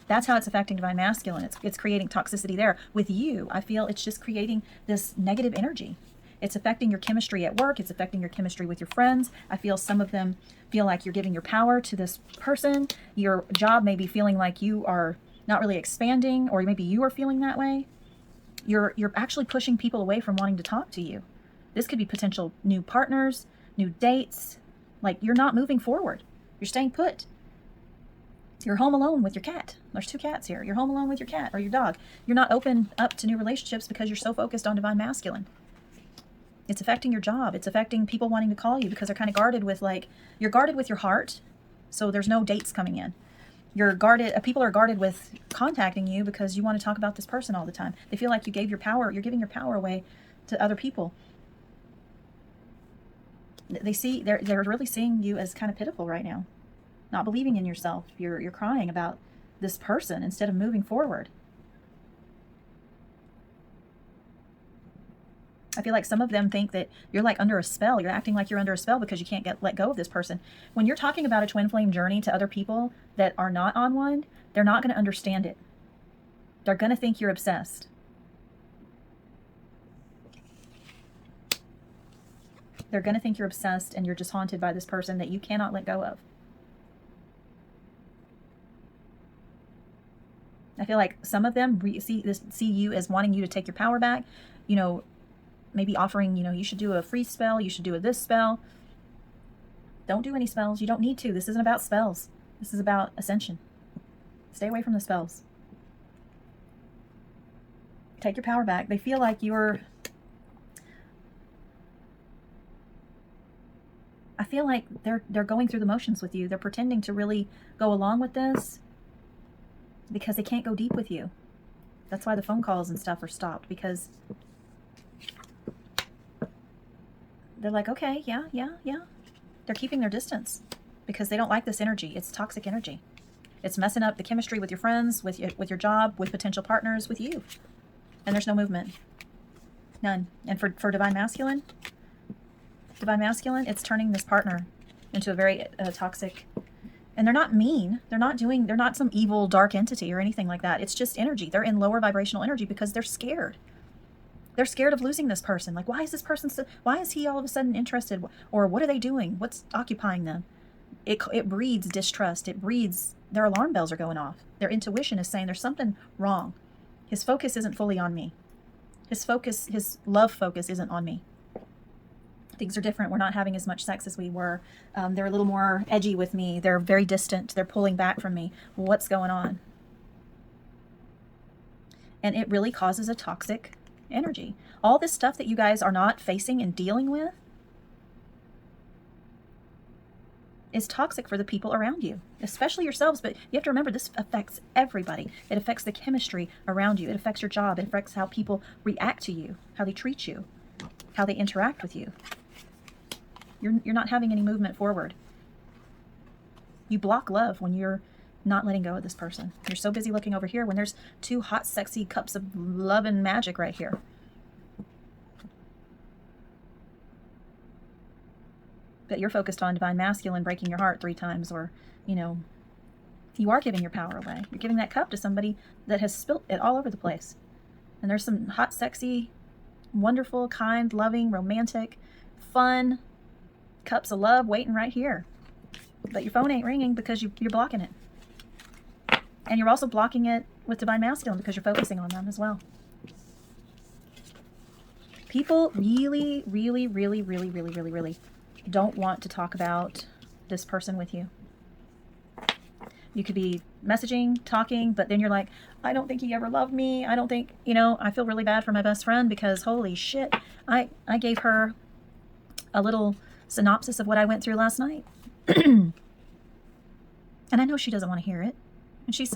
that's how it's affecting Divine Masculine. It's creating toxicity there. With you, I feel it's just creating this negative energy. It's affecting your chemistry at work. It's affecting your chemistry with your friends. I feel some of them feel like you're giving your power to this person. Your job may be feeling like you are not really expanding, or maybe you are feeling that way. You're actually pushing people away from wanting to talk to you. This could be potential new partners, new dates. Like, you're not moving forward. You're staying put. You're home alone with your cat. There's 2 cats here. You're home alone with your cat or your dog. You're not open up to new relationships because you're so focused on Divine Masculine. It's affecting your job. It's affecting people wanting to call you because they're kind of guarded with, you're guarded with your heart. So there's no dates coming in. You're guarded. People are guarded with contacting you because you want to talk about this person all the time. They feel like you gave your power. You're giving your power away to other people. They're really seeing you as kind of pitiful right now, not believing in yourself. You're crying about this person instead of moving forward. I feel like some of them think that you're like under a spell. You're acting like you're under a spell because you can't let go of this person. When you're talking about a twin flame journey to other people that are not on one, they're not going to understand it. They're going to think you're obsessed. They're going to think you're obsessed and you're just haunted by this person that you cannot let go of. I feel like some of them see you as wanting you to take your power back. You know, maybe offering, you should do a free spell, you should do this spell. Don't do any spells. You don't need to. This isn't about spells. This is about ascension. Stay away from the spells. Take your power back. They feel like I feel like they're going through the motions with you. They're pretending to really go along with this because they can't go deep with you. That's why the phone calls and stuff are stopped, because they're like, okay, yeah. They're keeping their distance because they don't like this energy. It's toxic energy. It's messing up the chemistry with your friends, with your job, with potential partners, with you. And there's no movement. None. And for Divine Masculine, it's turning this partner into a very toxic. And they're not mean. They're not some evil, dark entity or anything like that. It's just energy. They're in lower vibrational energy because they're scared. They're scared of losing this person. Like, why is he all of a sudden interested? Or what are they doing? What's occupying them? It breeds distrust. It breeds, their alarm bells are going off. Their intuition is saying there's something wrong. His focus isn't fully on me. His love focus isn't on me. Things are different. We're not having as much sex as we were. They're a little more edgy with me. They're very distant. They're pulling back from me. What's going on? And it really causes a toxic energy. All this stuff that you guys are not facing and dealing with is toxic for the people around you, especially yourselves. But you have to remember, this affects everybody. It affects the chemistry around you. It affects your job. It affects how people react to you, how they treat you, how they interact with you. You're not having any movement forward. You block love when you're not letting go of this person. You're so busy looking over here when there's two hot, sexy cups of love and magic right here. But you're focused on Divine Masculine breaking your heart 3 times, or, you are giving your power away. You're giving that cup to somebody that has spilt it all over the place. And there's some hot, sexy, wonderful, kind, loving, romantic, fun cups of love waiting right here. But your phone ain't ringing because you're blocking it. And you're also blocking it with Divine Masculine because you're focusing on them as well. People really, really, really, really, really, really, really don't want to talk about this person with you. You could be messaging, talking, but then you're like, I don't think he ever loved me. I don't think, I feel really bad for my best friend because holy shit, I gave her a little synopsis of what I went through last night. And I know she doesn't want to hear it. And she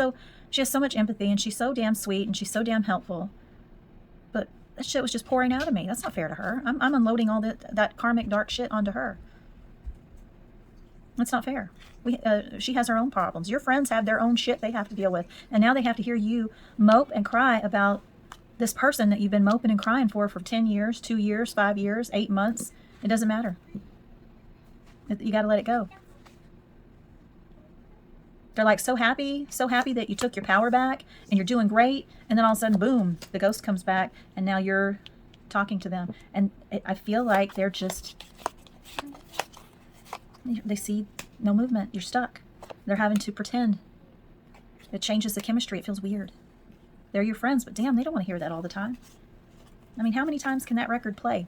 has so much empathy, and she's so damn sweet, and she's so damn helpful. But that shit was just pouring out of me. That's not fair to her. I'm unloading all that karmic dark shit onto her. That's not fair. She has her own problems. Your friends have their own shit they have to deal with. And now they have to hear you mope and cry about this person that you've been moping and crying for 10 years, 2 years, 5 years, 8 months. It doesn't matter. You got to let it go. They're like so happy that you took your power back and you're doing great. And then all of a sudden, boom, the ghost comes back and now you're talking to them. And I feel like they see no movement. You're stuck. They're having to pretend. It changes the chemistry. It feels weird. They're your friends, but damn, they don't want to hear that all the time. I mean, how many times can that record play?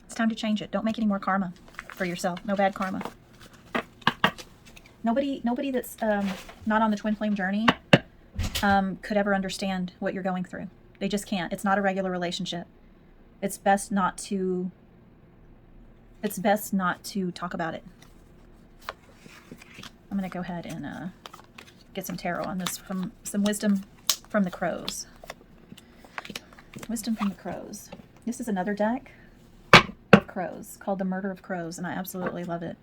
It's time to change it. Don't make any more karma for yourself. No bad karma. Nobody that's not on the twin flame journey could ever understand what you're going through. They just can't. It's not a regular relationship. It's best not to talk about it. I'm going to go ahead and get some tarot on this, from some wisdom from the crows. Wisdom from the crows. This is another deck of crows called the Murder of Crows, and I absolutely love it.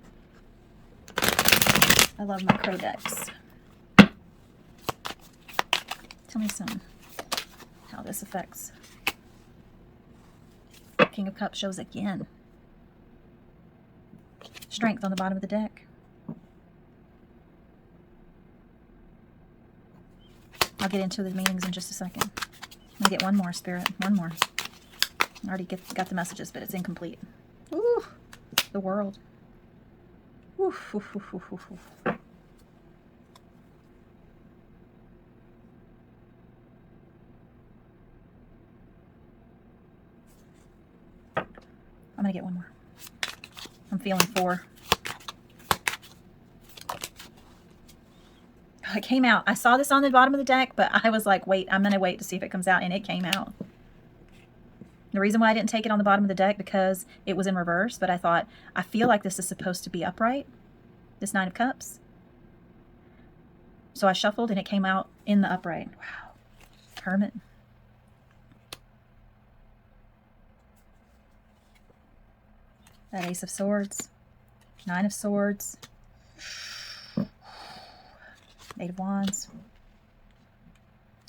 I love my crow decks. Tell me how this affects. King of Cups shows again. Strength on the bottom of the deck. I'll get into the meanings in just a second. I'm going to get one more, Spirit. One more. I already got the messages, but it's incomplete. Ooh, the World. Ooh, ooh, ooh, ooh, ooh, ooh. I'm going to get one more. I'm feeling 4. It came out. I saw this on the bottom of the deck, but I was like, wait, I'm going to wait to see if it comes out, and it came out. The reason why I didn't take it on the bottom of the deck, because it was in reverse, but I thought, I feel like this is supposed to be upright, this 9 of Cups. So I shuffled, and it came out in the upright. Wow. Hermit. That Ace of Swords. 9 of Swords. 8 of Wands.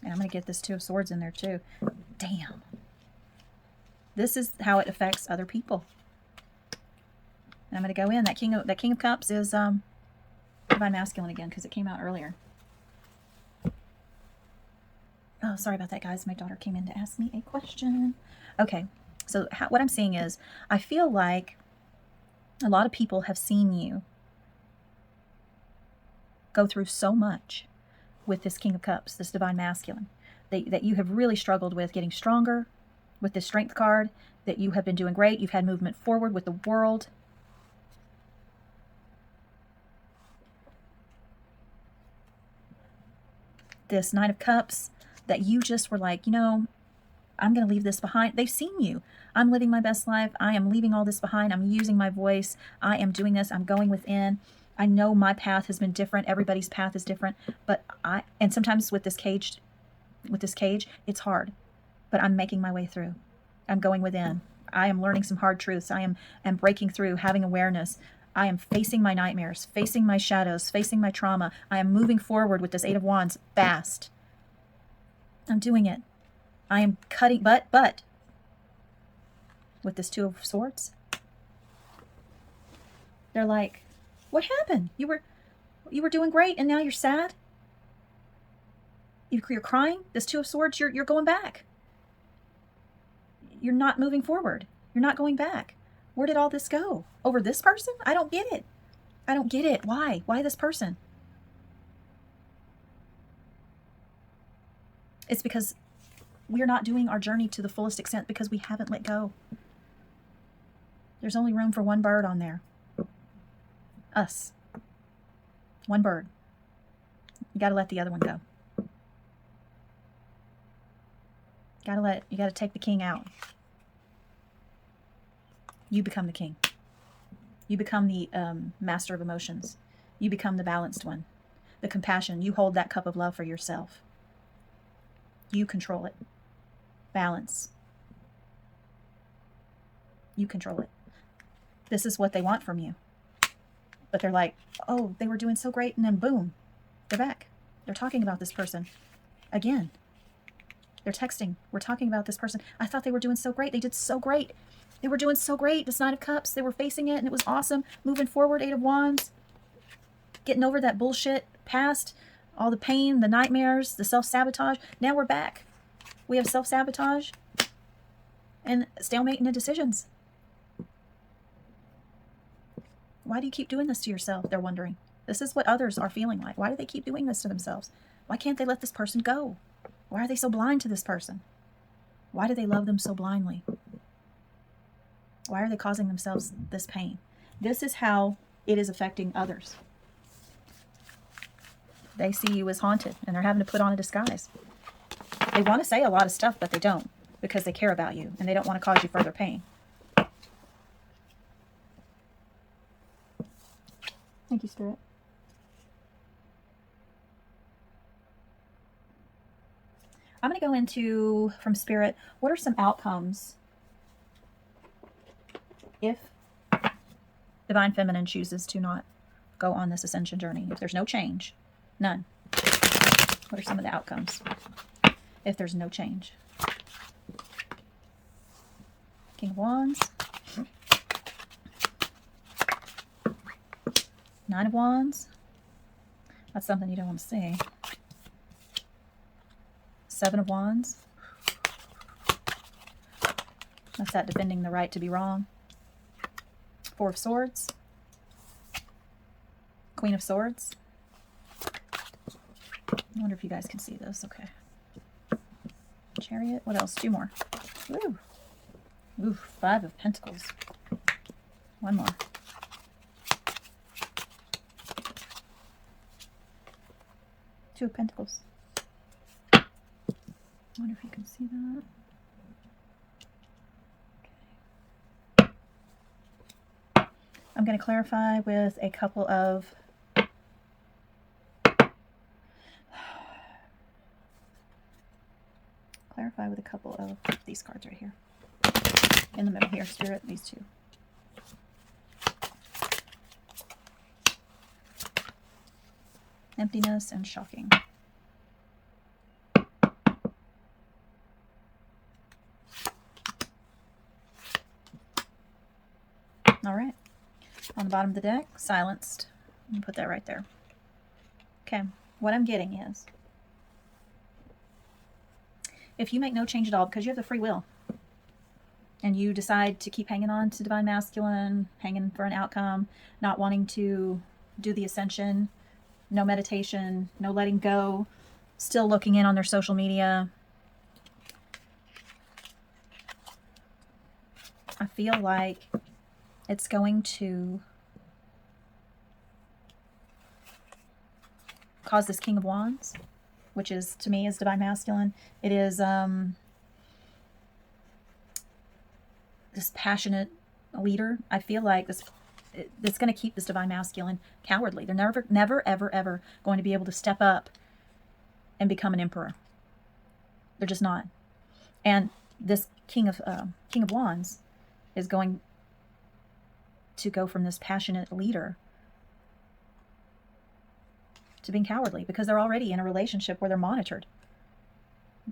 And I'm going to get this 2 of Swords in there too. Damn. This is how it affects other people. And I'm going to go in. That King of Cups is Divine Masculine again, because it came out earlier. Oh, sorry about that, guys. My daughter came in to ask me a question. Okay. So what I'm seeing is, I feel like a lot of people have seen you go through so much with this King of Cups, this Divine Masculine, that you have really struggled with getting stronger with this Strength card, that you have been doing great. You've had movement forward with the World. This 9 of Cups, that you just were like, you know, I'm going to leave this behind. They've seen you. I'm living my best life. I am leaving all this behind. I'm using my voice. I am doing this. I'm going within. I know my path has been different. Everybody's path is different. But and sometimes with this cage, it's hard. But I'm making my way through. I'm going within. I am learning some hard truths. I am breaking through, having awareness. I am facing my nightmares, facing my shadows, facing my trauma. I am moving forward with this 8 of Wands fast. I'm doing it. I am cutting, but with this 2 of Swords, they're like, what happened? You were doing great, and now you're sad. You're crying. This 2 of Swords, you're going back. You're not moving forward. You're not going back. Where did all this go? Over this person? I don't get it. I don't get it. Why? Why this person? It's because we're not doing our journey to the fullest extent, because we haven't let go. There's only room for one bird on there. Us. One bird. You got to let the other one go. You got to take the king out. You become the king. You become the master of emotions. You become the balanced one. The compassion. You hold that cup of love for yourself. You control it. Balance. You control it. This is what they want from you. But they're like, oh, they were doing so great, and then boom, they're back. They're talking about this person again. They're texting. We're talking about this person. I thought they were doing so great. They did so great. They were doing so great. This 9 of Cups, they were facing it, and it was awesome. Moving forward, 8 of Wands. Getting over that bullshit past, all the pain, the nightmares, the self-sabotage. Now we're back. We have self-sabotage and stalemate in the decisions. Why do you keep doing this to yourself? They're wondering. This is what others are feeling like. Why do they keep doing this to themselves? Why can't they let this person go? Why are they so blind to this person? Why do they love them so blindly? Why are they causing themselves this pain? This is how it is affecting others. They see you as haunted, and they're having to put on a disguise. They want to say a lot of stuff, but they don't, because they care about you, and they don't want to cause you further pain. Thank you, Spirit. I'm going to go into, from Spirit, what are some outcomes if Divine Feminine chooses to not go on this ascension journey? If there's no change, none. What are some of the outcomes if there's no change? King of Wands. Nine of Wands. That's something you don't want to see. Seven of Wands. That's that defending the right to be wrong. Four of Swords. Queen of Swords. I wonder if you guys can see this. Okay. Chariot. What else? Two more. Ooh. Ooh, Five of Pentacles. One more. Two of Pentacles. I wonder if you can see that. Okay. I'm going to clarify with a couple of these cards right here. In the middle here, Spirit, these two. Emptiness and shocking. All right. On the bottom of the deck, silenced. I'm put that right there. Okay. What I'm getting is, if you make no change at all, because you have the free will, and you decide to keep hanging on to Divine Masculine, hanging for an outcome, not wanting to do the ascension, no meditation, no letting go, still looking in on their social media, I feel like it's going to cause this King of Wands, which is, to me, is Divine Masculine. It is this passionate leader. I feel like it's going to keep this Divine Masculine cowardly. They're never, ever going to be able to step up and become an emperor. They're just not. And this King of Wands is going to go from this passionate leader to being cowardly, because they're already in a relationship where they're monitored.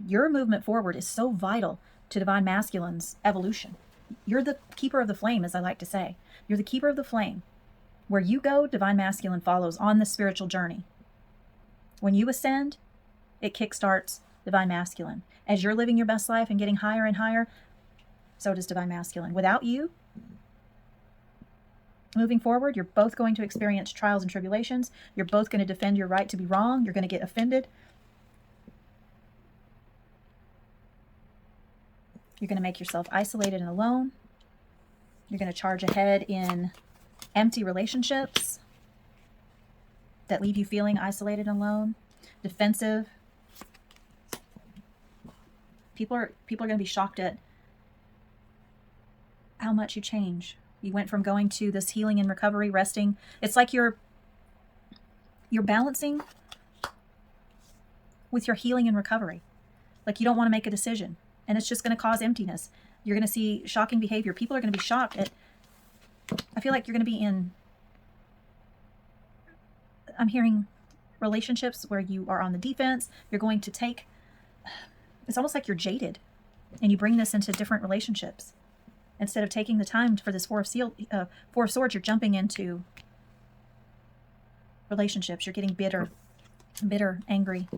Your movement forward is so vital to Divine Masculine's evolution. You're the keeper of the flame, as I like to say. You're the keeper of the flame. Where you go, Divine Masculine follows on the spiritual journey. When you ascend, it kickstarts Divine Masculine. As you're living your best life and getting higher and higher, so does Divine Masculine. Without you, moving forward, you're both going to experience trials and tribulations. You're both going to defend your right to be wrong. You're going to get offended. You're going to make yourself isolated and alone. You're going to charge ahead in empty relationships that leave you feeling isolated and alone, defensive. People are going to be shocked at how much you change. You went from going to this healing and recovery, resting. It's like you're balancing with your healing and recovery. Like you don't want to make a decision. And it's just going to cause emptiness. You're going to see shocking behavior. People are going to be shocked at, I feel like you're going to be in, I'm hearing relationships where you are on the defense. You're going to take, it's almost like you're jaded. And you bring this into different relationships. Instead of taking the time for this Four of Swords, you're jumping into relationships. You're getting bitter, angry.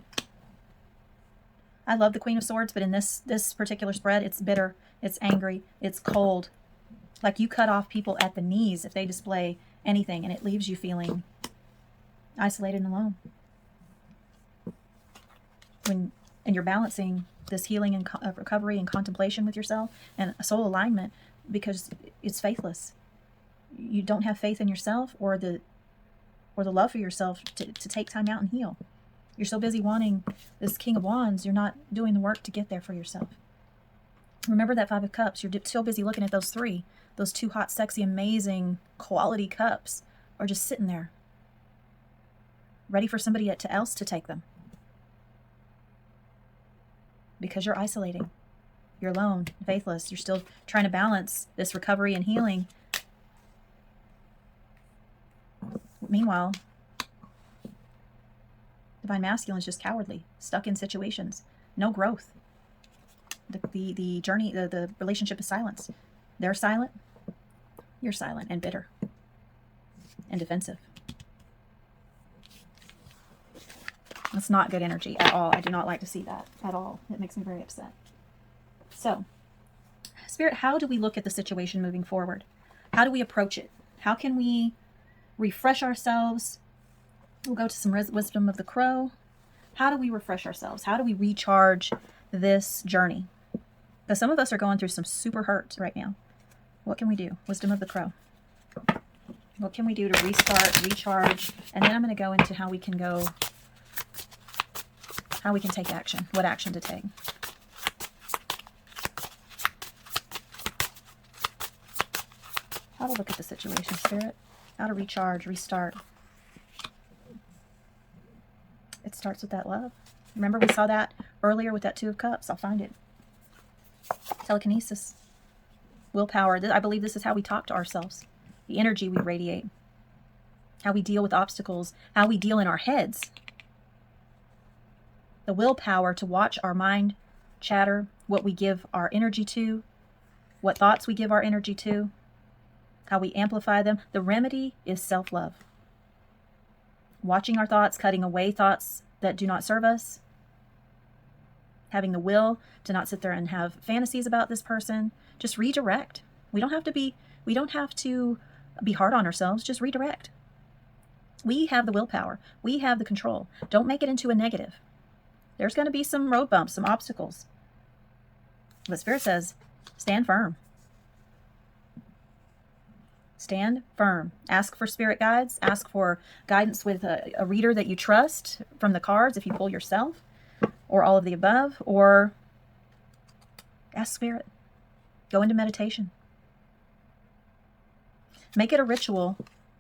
I love the Queen of Swords, but in this particular spread, it's bitter, it's angry, it's cold. Like you cut off people at the knees if they display anything, and it leaves you feeling isolated and alone. And you're balancing this healing and recovery and contemplation with yourself and a soul alignment, because it's faithless. You don't have faith in yourself or the love for yourself to take time out and heal. You're so busy wanting this King of Wands, you're not doing the work to get there for yourself. Remember that Five of Cups. You're so busy looking at those two hot, sexy, amazing, quality cups are just sitting there, ready for somebody else to take them. because you're isolating. You're alone, faithless. You're still trying to balance this recovery and healing. Meanwhile, divine masculine is just cowardly, stuck in situations, no growth. The journey, the relationship is silence. They're silent. You're silent and bitter and defensive. That's not good energy at all. I do not like to see that at all. It makes me very upset. So, Spirit, how do we look at the situation moving forward? How do we approach it? How can we refresh ourselves? We'll go to some wisdom of the crow. How do we refresh ourselves? How do we recharge this journey? Because some of us are going through some super hurts right now. What can we do? Wisdom of the crow. What can we do to restart, recharge? And then I'm going to go into how we can take action. What action to take. How to look at the situation, Spirit. How to recharge, restart. It starts with that love. Remember we saw that earlier with that Two of Cups. I'll find it. Telekinesis. Willpower. I believe this is how we talk to ourselves. The energy we radiate. How we deal with obstacles. How we deal in our heads. The willpower to watch our mind chatter. What we give our energy to. What thoughts we give our energy to. How we amplify them. The remedy is self-love. Watching our thoughts, cutting away thoughts that do not serve us. Having the will to not sit there and have fantasies about this person. Just redirect. We don't have to be hard on ourselves. Just redirect. We have the willpower. We have the control. Don't make it into a negative. There's going to be some road bumps, some obstacles. But Spirit says, stand firm. Stand firm. Ask for spirit guides. Ask for guidance with a reader that you trust from the cards if you pull yourself, or all of the above, or ask Spirit. Go into meditation. Make it a ritual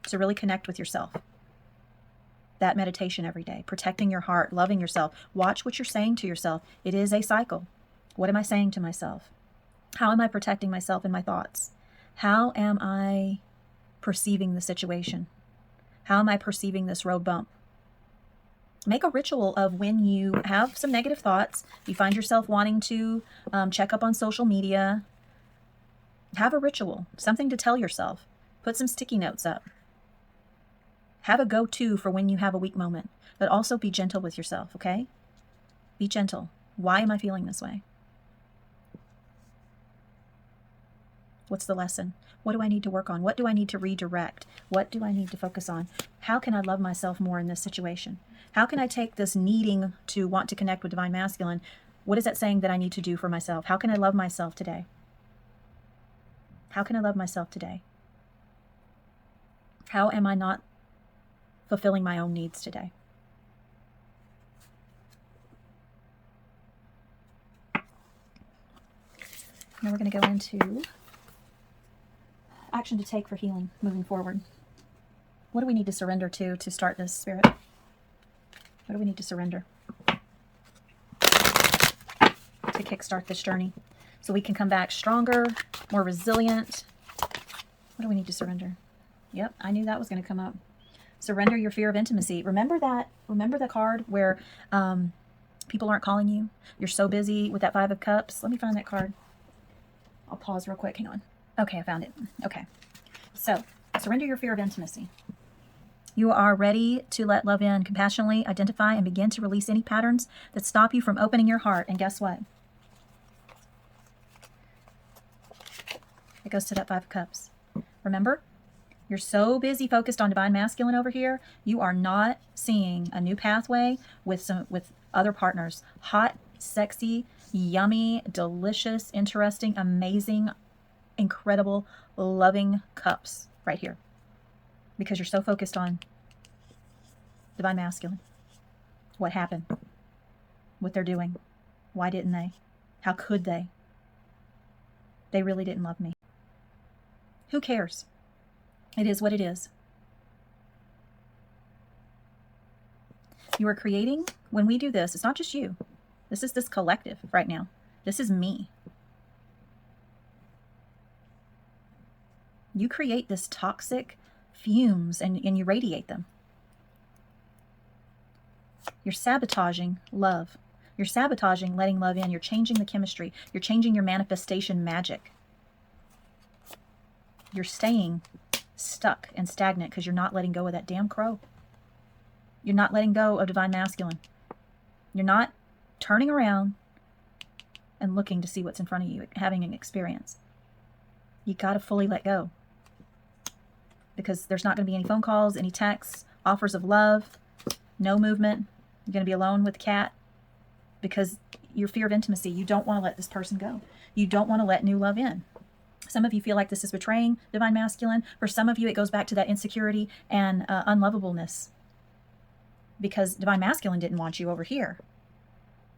to really connect with yourself. That meditation every day. Protecting your heart, loving yourself. Watch what you're saying to yourself. It is a cycle. What am I saying to myself? How am I protecting myself in my thoughts? How am I perceiving the situation? How am I perceiving this road bump? Make a ritual of when you have some negative thoughts, you find yourself wanting to check up on social media. Have a ritual, something to tell yourself. Put some sticky notes up. Have a go-to for when you have a weak moment, but also be gentle with yourself, okay? Be gentle. Why am I feeling this way? What's the lesson? What do I need to work on? What do I need to redirect? What do I need to focus on? How can I love myself more in this situation? How can I take this needing to want to connect with Divine Masculine? What is that saying that I need to do for myself? How can I love myself today? How can I love myself today? How am I not fulfilling my own needs today? Now we're going to go into action to take for healing moving forward. What do we need to surrender to start this, Spirit? What do we need to surrender to kickstart this journey so we can come back stronger, more resilient? What do we need to surrender? Yep, I knew that was going to come up. Surrender your fear of intimacy. Remember the card where people aren't calling you? You're so busy with that Five of Cups. Let me find that card. I'll pause real quick. Hang on. Okay, I found it. Okay. So, surrender your fear of intimacy. You are ready to let love in, compassionately identify and begin to release any patterns that stop you from opening your heart. And guess what? It goes to that Five of Cups. Remember? You're so busy focused on Divine Masculine over here, you are not seeing a new pathway with other partners. Hot, sexy, yummy, delicious, interesting, amazing, incredible, loving cups right here. Because you're so focused on Divine Masculine. What happened? What they're doing? Why didn't they? How could they? They really didn't love me. Who cares? It is what it is. You are creating, when we do this, it's not just you. This is this collective right now. This is me. You create this toxic fumes and you radiate them. You're sabotaging love. You're sabotaging letting love in. You're changing the chemistry. You're changing your manifestation magic. You're staying stuck and stagnant because you're not letting go of that damn crow. You're not letting go of divine masculine. You're not turning around and looking to see what's in front of you, having an experience. You got to fully let go, because there's not going to be any phone calls, any texts, offers of love, no movement. You're going to be alone with the cat because your fear of intimacy. You don't want to let this person go. You don't want to let new love in. Some of you feel like this is betraying divine masculine. For some of you, it goes back to that insecurity and unlovableness, because divine masculine didn't want you over here.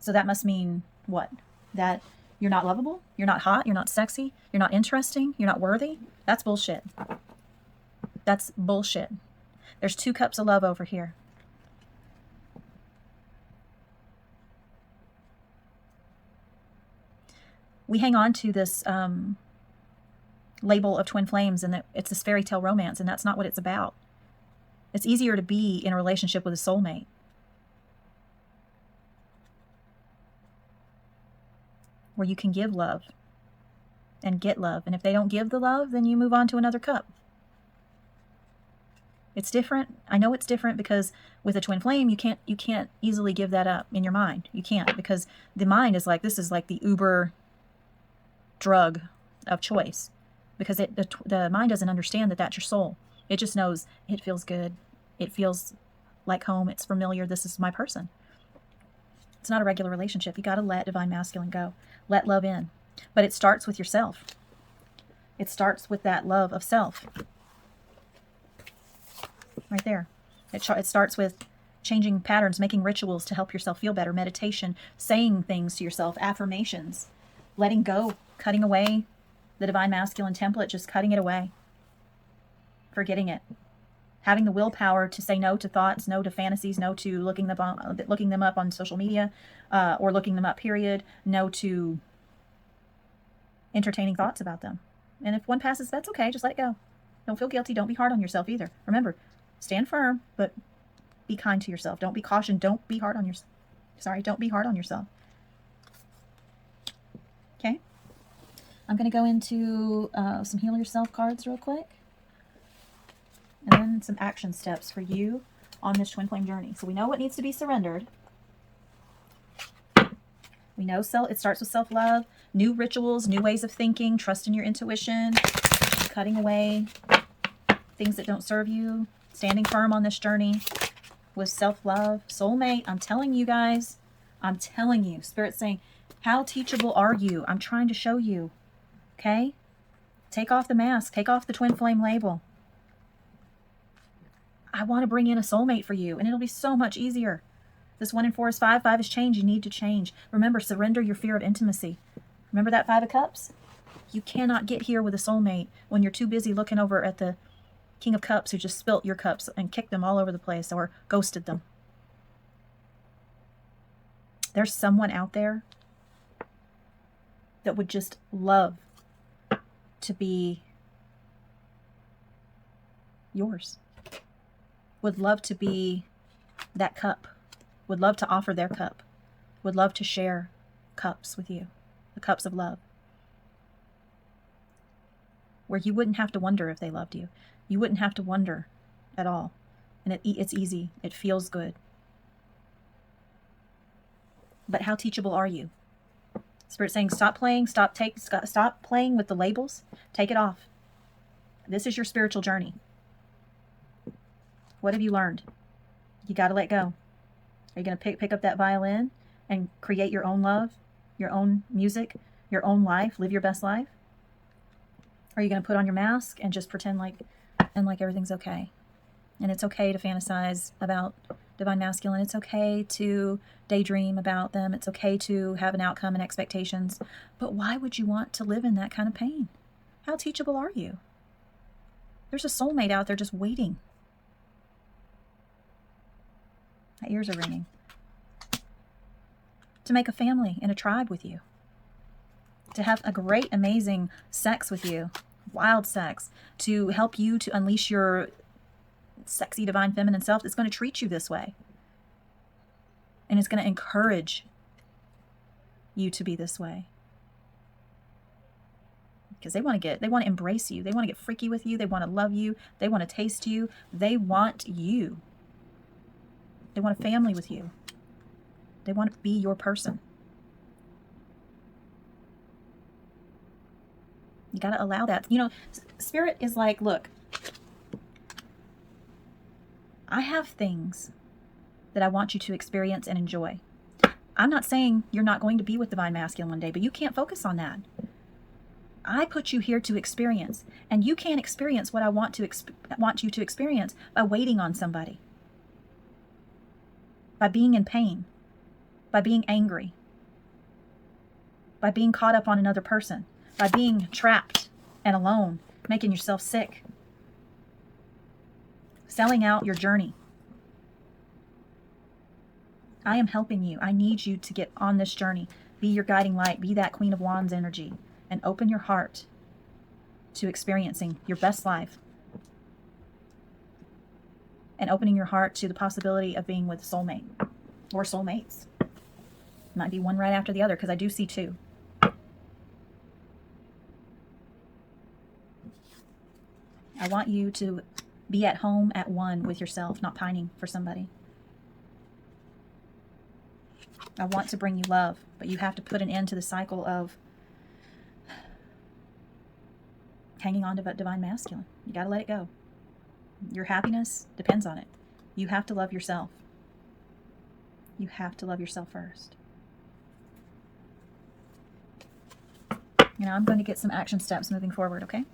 So that must mean what? That you're not lovable, you're not hot, you're not sexy, you're not interesting, you're not worthy? That's bullshit. That's bullshit. There's 2 cups of love over here. We hang on to this label of twin flames, and that it's this fairy tale romance, and that's not what it's about. It's easier to be in a relationship with a soulmate. Where you can give love and get love. And if they don't give the love, then you move on to another cup. It's different. I know it's different because with a twin flame, you can't easily give that up in your mind. You can't, because the mind is like, this is like the Uber drug of choice, because the mind doesn't understand that that's your soul. It just knows it feels good. It feels like home. It's familiar. This is my person. It's not a regular relationship. You got to let divine masculine go. Let love in. But it starts with yourself. It starts with that love of self. Right there. It starts with changing patterns, making rituals to help yourself feel better, meditation, saying things to yourself, affirmations, letting go, cutting away the divine masculine template, just cutting it away, forgetting it. Having the willpower to say no to thoughts, no to fantasies, no to looking them up on social media, or looking them up, period. No to entertaining thoughts about them. And if one passes, that's okay. Just let it go. Don't feel guilty. Don't be hard on yourself either. Remember, stand firm, but be kind to yourself. Don't be cautioned. Don't be hard on yourself. Don't be hard on yourself. Okay? I'm going to go into some Heal Yourself cards real quick. And then some action steps for you on this twin flame journey. So we know what needs to be surrendered. We know it starts with self-love, new rituals, new ways of thinking, trust in your intuition, cutting away things that don't serve you, standing firm on this journey with self-love. Soulmate, I'm telling you guys, I'm telling you, Spirit's saying, how teachable are you? I'm trying to show you. Okay? Take off the mask. Take off the twin flame label. I want to bring in a soulmate for you, and it'll be so much easier. This 1 in 4 is 5. 5 is change. You need to change. Remember, surrender your fear of intimacy. Remember that 5 of Cups? You cannot get here with a soulmate when you're too busy looking over at the King of Cups who just spilt your cups and kicked them all over the place or ghosted them. There's someone out there that would just love to be yours. Would love to be that cup. Would love to offer their cup. Would love to share cups with you. The cups of love. Where you wouldn't have to wonder if they loved you. You wouldn't have to wonder at all. And it's easy. It feels good. But how teachable are you? Spirit's saying, stop playing. Stop playing with the labels. Take it off. This is your spiritual journey. What have you learned? You got to let go. Are you going to pick up that violin and create your own love, your own music, your own life, live your best life? Or are you going to put on your mask and just pretend like everything's okay? And it's okay to fantasize about divine masculine. It's okay to daydream about them. It's okay to have an outcome and expectations. But why would you want to live in that kind of pain? How teachable are you? There's a soulmate out there just waiting. My ears are ringing. to make a family and a tribe with you, to have a great, amazing sex with you, wild sex, to help you to unleash your sexy, divine, feminine self. It's going to treat you this way. And it's going to encourage you to be this way. Because they want to embrace you. They want to get freaky with you. They want to love you. They want to taste you. They want you. They want a family with you. They want to be your person. You got to allow that. You know, Spirit is like, look, I have things that I want you to experience and enjoy. I'm not saying you're not going to be with Divine Masculine one day, but you can't focus on that. I put you here to experience, and you can't experience what I want you to experience by waiting on somebody, by being in pain, by being angry, by being caught up on another person, by being trapped and alone, making yourself sick, selling out your journey. I am helping you. I need you to get on this journey. Be your guiding light. Be that Queen of Wands energy. And open your heart to experiencing your best life. And opening your heart to the possibility of being with a soulmate or soulmates. Might be one right after the other, because I do see two. I want you to be at home at one with yourself, not pining for somebody. I want to bring you love, but you have to put an end to the cycle of hanging on to Divine Masculine. You got to let it go. Your happiness depends on it. You have to love yourself. You have to love yourself first. You know, I'm going to get some action steps moving forward, okay?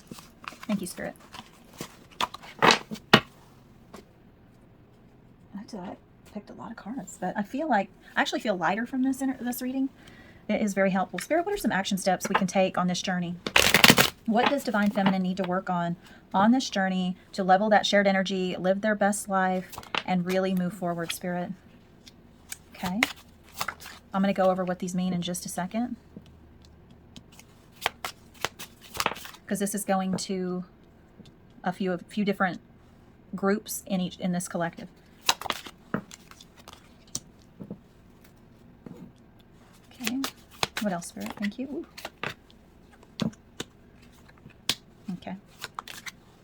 Thank you, Spirit. I picked a lot of cards, but I actually feel lighter from this reading. It is very helpful. Spirit, what are some action steps we can take on this journey? What does Divine Feminine need to work on this journey to level that shared energy, live their best life, and really move forward, Spirit? Okay. I'm going to go over what these mean in just a second, because this is going to a few different groups in this collective. Okay. What else, Spirit? Thank you. Ooh. Okay.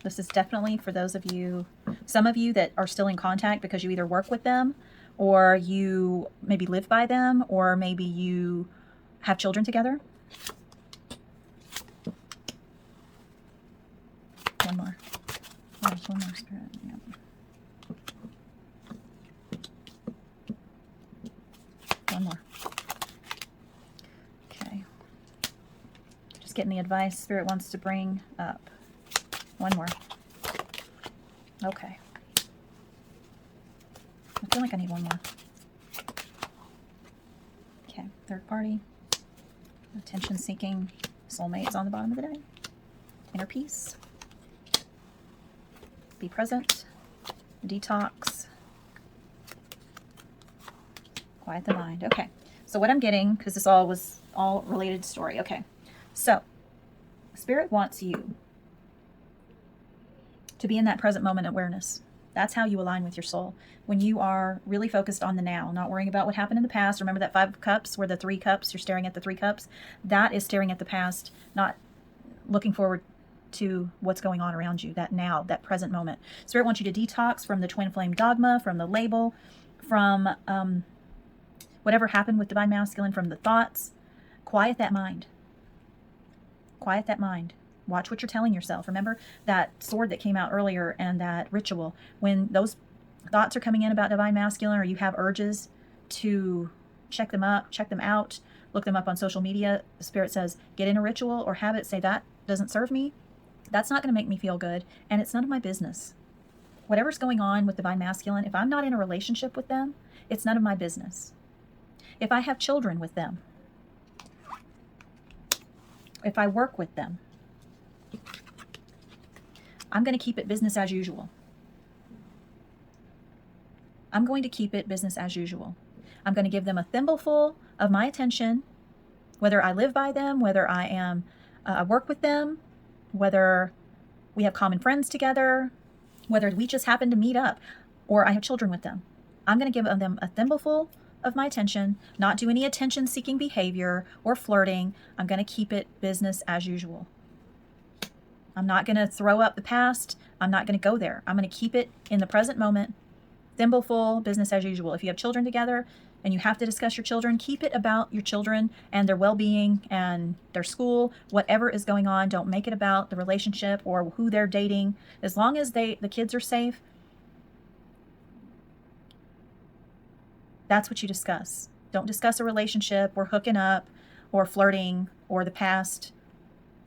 This is definitely for those of you, some of you that are still in contact because you either work with them or you maybe live by them or maybe you have children together. One more. Oh, one more, Spirit. Yeah. One more. Okay. Just getting the advice Spirit wants to bring up. One more. Okay. I feel like I need one more. Okay. Third party. Attention seeking. Soulmates on the bottom of the deck. Inner peace. Be present. Detox. Quiet the mind. Okay. So what I'm getting, because this was all related story. Okay. So Spirit wants you to be in that present moment awareness. That's how you align with your soul. When you are really focused on the now, not worrying about what happened in the past. Remember that 5 cups where the 3 cups, you're staring at the 3 cups. That is staring at the past, not looking forward to what's going on around you, that now, that present moment. Spirit wants you to detox from the twin flame dogma, from the label, from whatever happened with Divine Masculine, from the thoughts. Quiet that mind. Quiet that mind. Watch what you're telling yourself. Remember that sword that came out earlier and that ritual. When those thoughts are coming in about Divine Masculine, or you have urges to check them up, check them out, look them up on social media, the Spirit says, get in a ritual or habit, say that doesn't serve me. That's not going to make me feel good, and it's none of my business. Whatever's going on with Divine Masculine, if I'm not in a relationship with them, it's none of my business. If I have children with them, if I work with them, I'm going to keep it business as usual. I'm going to keep it business as usual. I'm going to give them a thimbleful of my attention, whether I live by them, whether I work with them, whether we have common friends together, whether we just happen to meet up, or I have children with them. I'm going to give them a thimbleful of my attention, not do any attention-seeking behavior or flirting. I'm going to keep it business as usual. I'm not going to throw up the past. I'm not going to go there. I'm going to keep it in the present moment. Thimbleful, business as usual. If you have children together and you have to discuss your children, keep it about your children and their well-being and their school, whatever is going on. Don't make it about the relationship or who they're dating. As long as the kids are safe, that's what you discuss. Don't discuss a relationship or hooking up or flirting or the past,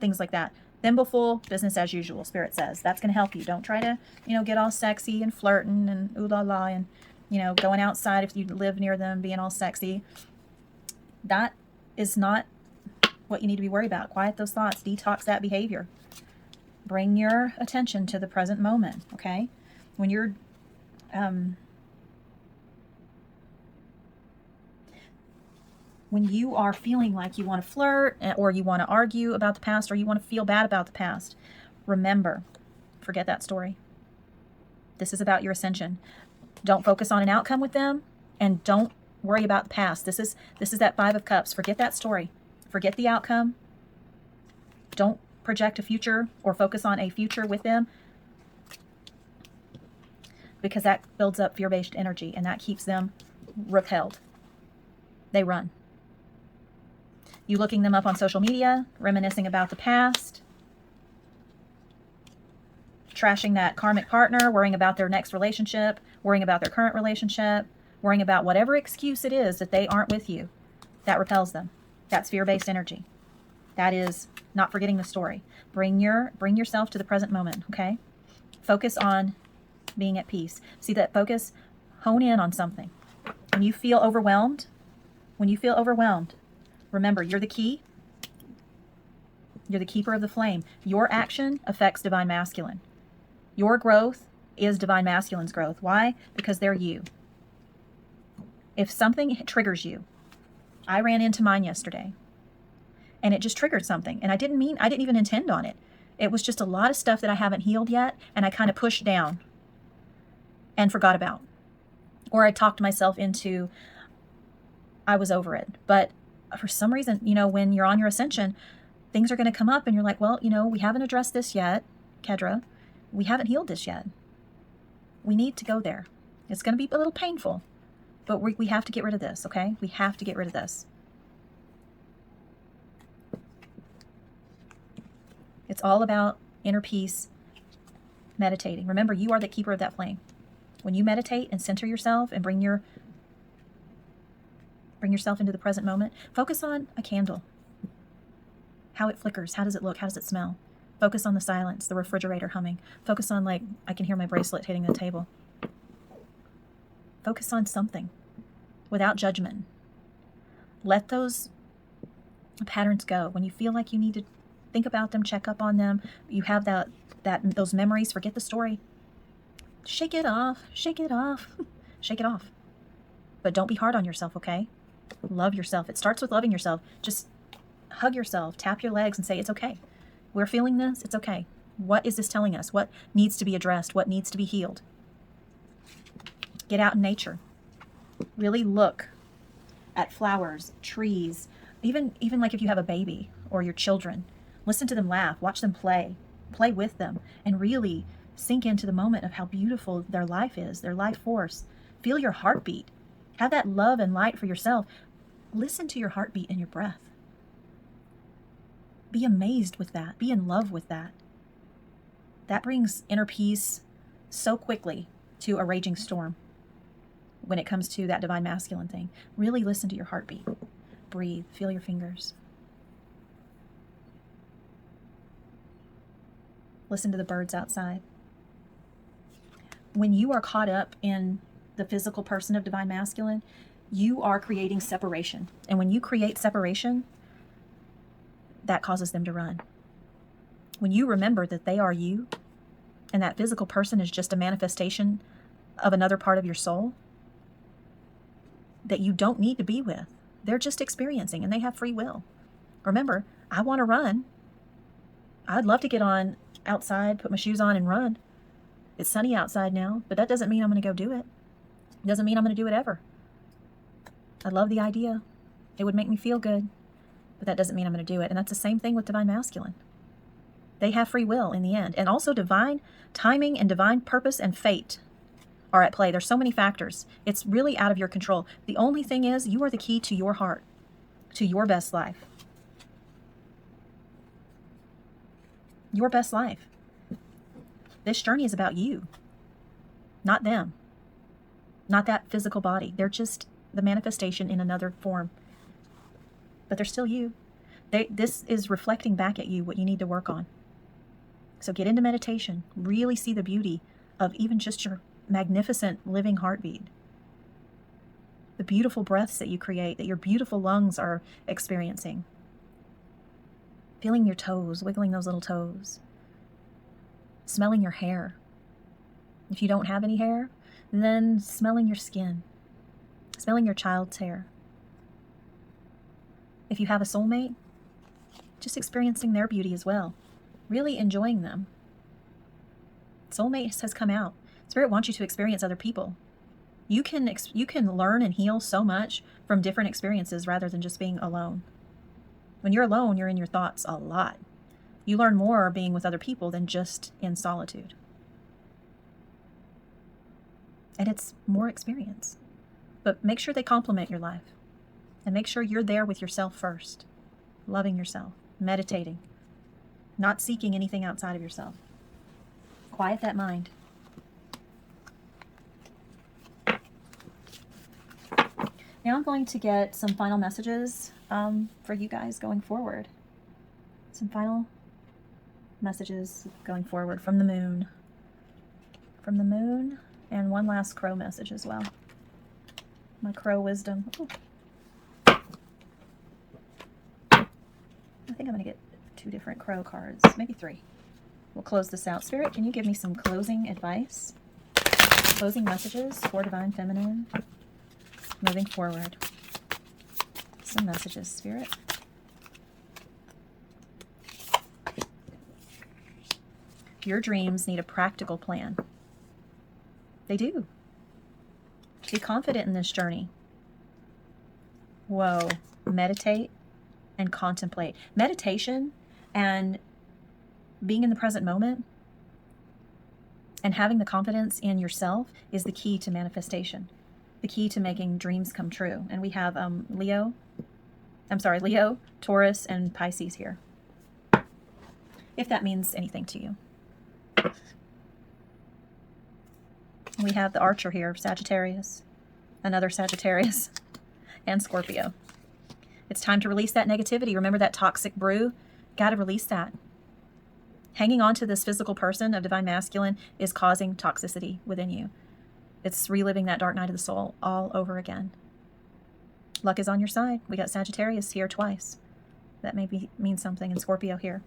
things like that. Thimbleful, business as usual, Spirit says. That's going to help you. Don't try to, get all sexy and flirting and ooh la la and, going outside if you live near them, being all sexy. That is not what you need to be worried about. Quiet those thoughts. Detox that behavior. Bring your attention to the present moment, okay? When you're... when you are feeling like you want to flirt or you want to argue about the past or you want to feel bad about the past, remember, forget that story. This is about your ascension. Don't focus on an outcome with them and don't worry about the past. This is that 5 of Cups. Forget that story. Forget the outcome. Don't project a future or focus on a future with them, because that builds up fear-based energy and that keeps them repelled. They run. You looking them up on social media, reminiscing about the past, trashing that karmic partner, worrying about their next relationship, worrying about their current relationship, worrying about whatever excuse it is that they aren't with you, that repels them. That's fear-based energy. That is not forgetting the story. Bring yourself to the present moment, okay? Focus on being at peace. See that focus? Hone in on something. When you feel overwhelmed, remember, you're the key. You're the keeper of the flame. Your action affects Divine Masculine. Your growth is Divine Masculine's growth. Why? Because they're you. If something triggers you, I ran into mine yesterday, and it just triggered something. And I didn't even intend on it. It was just a lot of stuff that I haven't healed yet, and I kind of pushed down and forgot about. Or I talked myself into, I was over it. But for some reason, when you're on your ascension, things are going to come up and you're like, well, we haven't addressed this yet, Kedra. We haven't healed this yet. We need to go there. It's going to be a little painful, but we have to get rid of this, okay? We have to get rid of this. It's all about inner peace, meditating. Remember, you are the keeper of that flame. When you meditate and center yourself and bring yourself into the present moment, focus on a candle. How it flickers. How does it look? How does it smell? Focus on the silence, the refrigerator humming. Focus on, I can hear my bracelet hitting the table. Focus on something without judgment. Let those patterns go. When you feel like you need to think about them, check up on them, you have those memories, forget the story. Shake it off. Shake it off. Shake it off. But don't be hard on yourself, okay? Love yourself. It starts with loving yourself. Just hug yourself, tap your legs and say, it's okay. We're feeling this. It's okay. What is this telling us? What needs to be addressed? What needs to be healed? Get out in nature. Really look at flowers, trees, even like if you have a baby or your children. Listen to them laugh. Watch them play. Play with them. And really sink into the moment of how beautiful their life is, their life force. Feel your heartbeat. Have that love and light for yourself. Listen to your heartbeat and your breath. Be amazed with that. Be in love with that. That brings inner peace so quickly to a raging storm when it comes to that Divine Masculine thing. Really listen to your heartbeat. Breathe. Feel your fingers. Listen to the birds outside. When you are caught up in the physical person of Divine Masculine, you are creating separation. And when you create separation, that causes them to run. When you remember that they are you, and that physical person is just a manifestation of another part of your soul that you don't need to be with, They're just experiencing, and they have free will. Remember, I want to run. I'd love to get on outside, put my shoes on and run. It's sunny outside now, but that doesn't mean I'm going to go do it. It doesn't mean I'm going to do it ever. I love the idea. It would make me feel good, but that doesn't mean I'm going to do it. And that's the same thing with divine masculine. They have free will in the end. And also divine timing and divine purpose and fate are at play. There's so many factors. It's really out of your control. The only thing is you are the key to your heart, to your best life. Your best life. This journey is about you, not them, not that physical body. They're just the manifestation in another form, but they're still you. This is reflecting back at you what you need to work on. So get into meditation, really see the beauty of even just your magnificent living heartbeat, the beautiful breaths that you create, that your beautiful lungs are experiencing. Feeling your toes, wiggling those little toes. Smelling your hair. If you don't have any hair, then smelling your skin. Smelling your child's hair. If you have a soulmate, just experiencing their beauty as well. Really enjoying them. Soulmate has come out. Spirit wants you to experience other people. You can learn and heal so much from different experiences rather than just being alone. When you're alone, you're in your thoughts a lot. You learn more being with other people than just in solitude. And it's more experience. But make sure they complement your life. And make sure you're there with yourself first. Loving yourself. Meditating. Not seeking anything outside of yourself. Quiet that mind. Now I'm going to get some final messages for you guys going forward. Some final messages going forward from the moon. From the moon, and one last crow message as well. My crow wisdom. Ooh. I think I'm going to get 2 different crow cards, maybe 3. We'll close this out. Spirit, can you give me some closing advice? Closing messages for Divine Feminine. Moving forward. Some messages, Spirit. Your dreams need a practical plan. They do. Be confident in this journey. Whoa. Meditate and contemplate. Meditation and being in the present moment and having the confidence in yourself is the key to manifestation. The key to making dreams come true. And we have Leo, Taurus, and Pisces here. If that means anything to you. We have the Archer here, Sagittarius, another Sagittarius, and Scorpio. It's time to release that negativity. Remember that toxic brew? Got to release that. Hanging on to this physical person of Divine Masculine is causing toxicity within you. It's reliving that dark night of the soul all over again. Luck is on your side. We got Sagittarius here twice. That may mean something, and Scorpio here.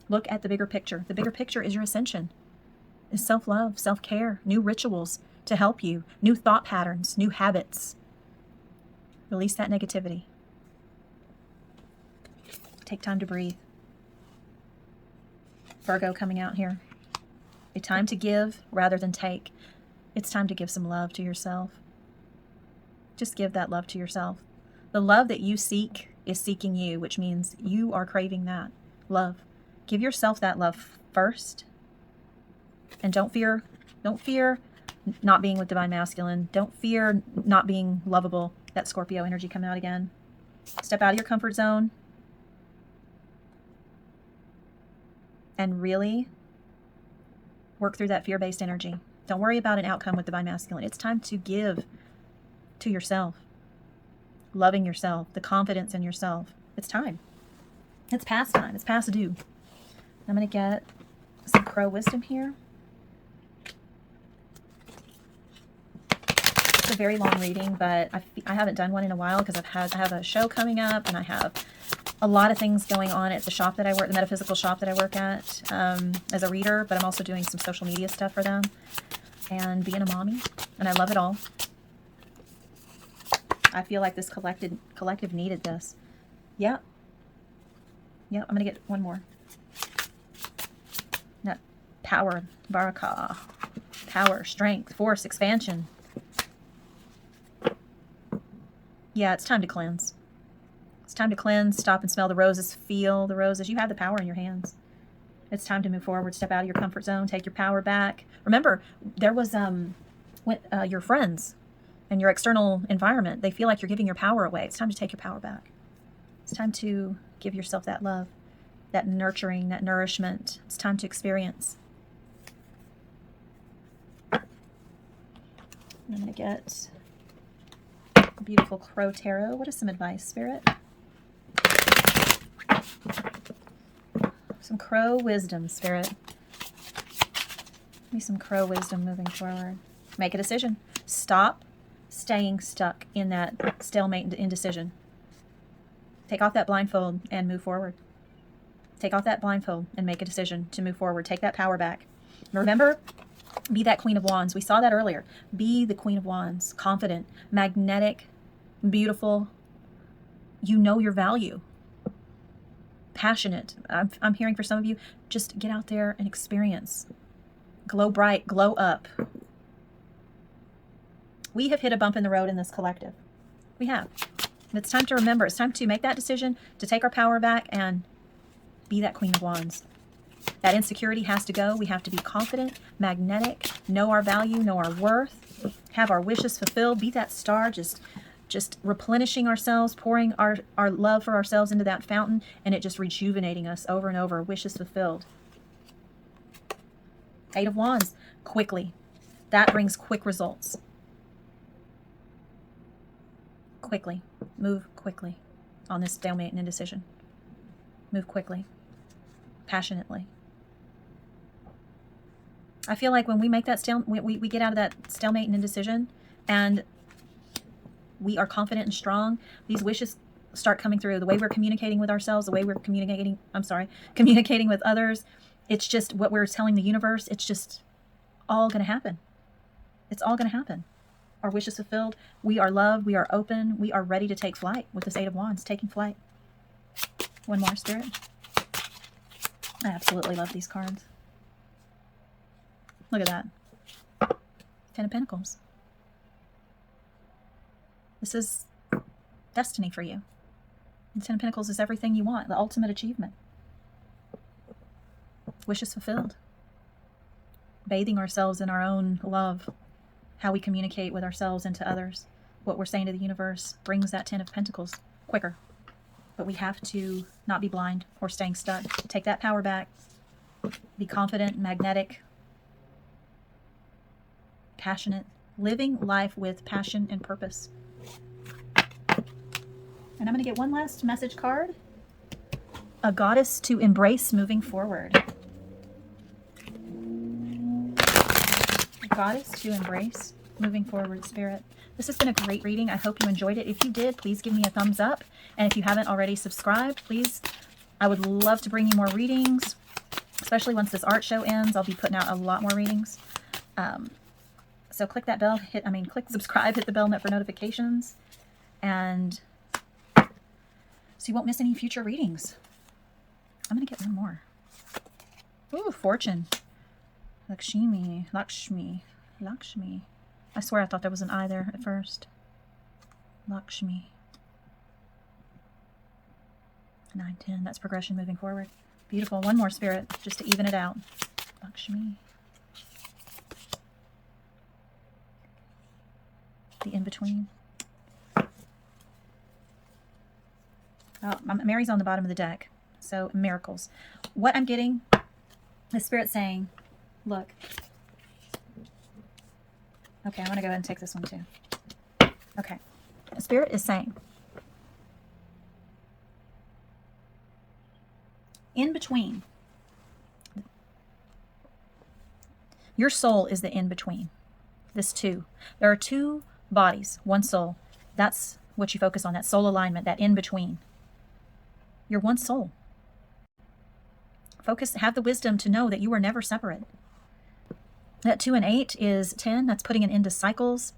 Look at the bigger picture. The bigger picture is your ascension. Is self-love, self-care, new rituals to help you, new thought patterns, new habits. Release that negativity. Take time to breathe. Virgo coming out here. A time to give rather than take. It's time to give some love to yourself. Just give that love to yourself. The love that you seek is seeking you, which means you are craving that love. Give yourself that love first. And don't fear not being with Divine Masculine. Don't fear not being lovable. That Scorpio energy coming out again. Step out of your comfort zone. And really work through that fear-based energy. Don't worry about an outcome with Divine Masculine. It's time to give to yourself. Loving yourself. The confidence in yourself. It's time. It's past time. It's past due. I'm going to get some crow wisdom here. It's a very long reading, but I haven't done one in a while because I have a show coming up, and I have a lot of things going on at the shop that I work, the metaphysical shop that I work at, as a reader, but I'm also doing some social media stuff for them and being a mommy, and I love it all. I feel like this collective needed this. Yeah. Yeah, I'm going to get one more. That power, baraka. Power, strength, force, expansion. Yeah, it's time to cleanse. It's time to cleanse, stop and smell the roses, feel the roses. You have the power in your hands. It's time to move forward, step out of your comfort zone, take your power back. Remember, there was your friends and your external environment, they feel like you're giving your power away. It's time to take your power back. It's time to give yourself that love, that nurturing, that nourishment. It's time to experience. I'm going to get a beautiful Crow Tarot. What is some advice, Spirit? Some Crow wisdom, Spirit. Give me some Crow wisdom moving forward. Make a decision. Stop staying stuck in that stalemate and indecision. Take off that blindfold and move forward. Take off that blindfold and make a decision to move forward. Take that power back. Remember, be that Queen of Wands. We saw that earlier. Be the Queen of Wands. Confident, magnetic, beautiful. You know your value. Passionate. I'm hearing for some of you, just get out there and experience. Glow bright, glow up. We have hit a bump in the road in this collective. We have. It's time to remember. It's time to make that decision, to take our power back and be that Queen of Wands. That insecurity has to go. We have to be confident, magnetic, know our value, know our worth, have our wishes fulfilled, be that star, just replenishing ourselves, pouring our love for ourselves into that fountain, and it just rejuvenating us over and over. Wishes fulfilled. Eight of Wands, quickly. That brings quick results. Quickly. Move quickly on this stalemate and indecision. Move quickly. Passionately. I feel like when we make that we get out of that stalemate and indecision, and we are confident and strong, these wishes start coming through. The way we're communicating with ourselves, the way we're communicating with others, it's just what we're telling the universe. It's just all going to happen. It's all going to happen. Our wishes fulfilled. We are loved. We are open. We are ready to take flight with this Eight of Wands, taking flight. One more, Spirit. I absolutely love these cards. Look at that. Ten of Pentacles. This is destiny for you. The Ten of Pentacles is everything you want, the ultimate achievement. Wishes fulfilled. Bathing ourselves in our own love. How we communicate with ourselves and to others. What we're saying to the universe brings that Ten of Pentacles quicker. But we have to not be blind or staying stuck. Take that power back. Be confident, magnetic, passionate. Living life with passion and purpose. And I'm going to get one last message card. A goddess to embrace moving forward. A goddess to embrace moving forward, Spirit. This has been a great reading. I hope you enjoyed it. If you did, please give me a thumbs up. And if you haven't already subscribed, please, I would love to bring you more readings, especially once this art show ends. I'll be putting out a lot more readings. So click that bell, click subscribe, hit the bell for notifications, and so you won't miss any future readings. I'm going to get one more. Ooh, Fortune. Lakshmi. I swear I thought there was an I there at first. Lakshmi. 9, 10. That's progression moving forward. Beautiful. One more, Spirit, just to even it out. Lakshmi. The in-between. Oh, Mary's on the bottom of the deck. So, miracles. What I'm getting, the Spirit saying, look. Okay, I'm going to go ahead and take this one too. Okay. The Spirit is saying, in between. Your soul is the in-between. This two. There are two bodies, one soul. That's what you focus on, that soul alignment, that in-between. You're one soul. Focus, have the wisdom to know that you are never separate. That 2 and 8 is 10. That's putting an end to cycles.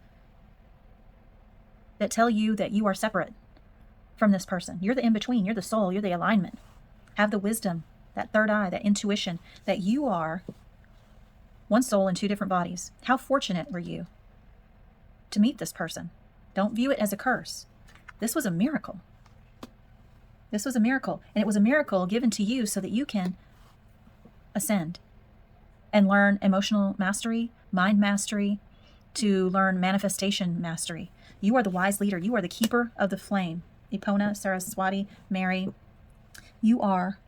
that tell you that you are separate from this person. You're the in-between. You're the soul. You're the alignment. Have the wisdom, that third eye, that intuition, that you are one soul in two different bodies. How fortunate were you to meet this person? Don't view it as a curse. This was a miracle. This was a miracle. And it was a miracle given to you so that you can ascend and learn emotional mastery, mind mastery, to learn manifestation mastery. You are the wise leader. You are the keeper of the flame. Epona, Saraswati, Mary, you are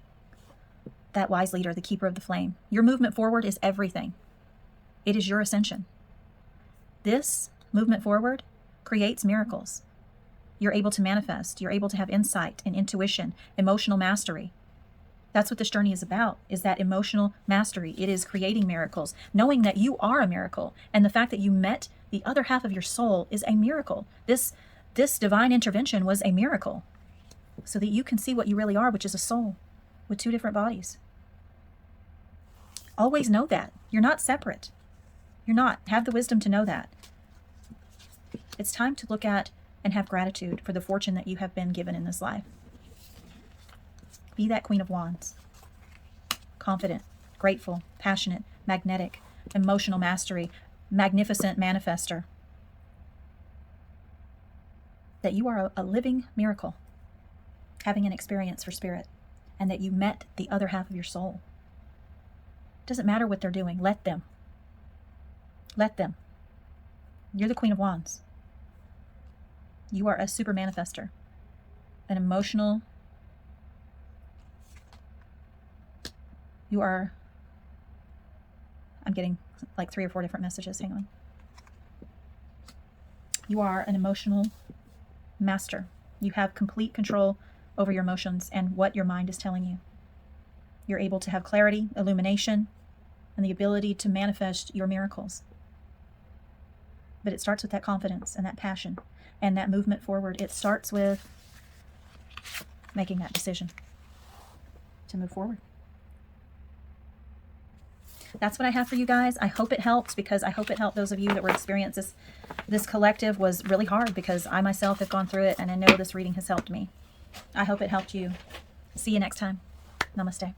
that wise leader, the keeper of the flame. Your movement forward is everything. It is your ascension. This movement forward creates miracles. You're able to manifest. You're able to have insight and intuition, emotional mastery. That's what this journey is about, is that emotional mastery. It is creating miracles, knowing that you are a miracle. And the fact that you met the other half of your soul is a miracle. This divine intervention was a miracle so that you can see what you really are, which is a soul with two different bodies. Always know that. You're not separate. You're not. Have the wisdom to know that. It's time to look at and have gratitude for the fortune that you have been given in this life. Be that Queen of Wands. Confident, grateful, passionate, magnetic, emotional mastery, magnificent manifester. That you are a living miracle, having an experience for spirit, and that you met the other half of your soul. Doesn't matter what they're doing. Let them. Let them. You're the Queen of Wands. You are a super manifester, an emotional. You are. I'm getting like 3 or 4 different messages. Hang on. You are an emotional master. You have complete control over your emotions and what your mind is telling you. You're able to have clarity, illumination, and the ability to manifest your miracles. But it starts with that confidence and that passion and that movement forward. It starts with making that decision to move forward. That's what I have for you guys. I hope it helps, because I hope it helped those of you that were experiencing this collective was really hard, because I myself have gone through it, and I know this reading has helped me. I hope it helped you. See you next time. Namaste.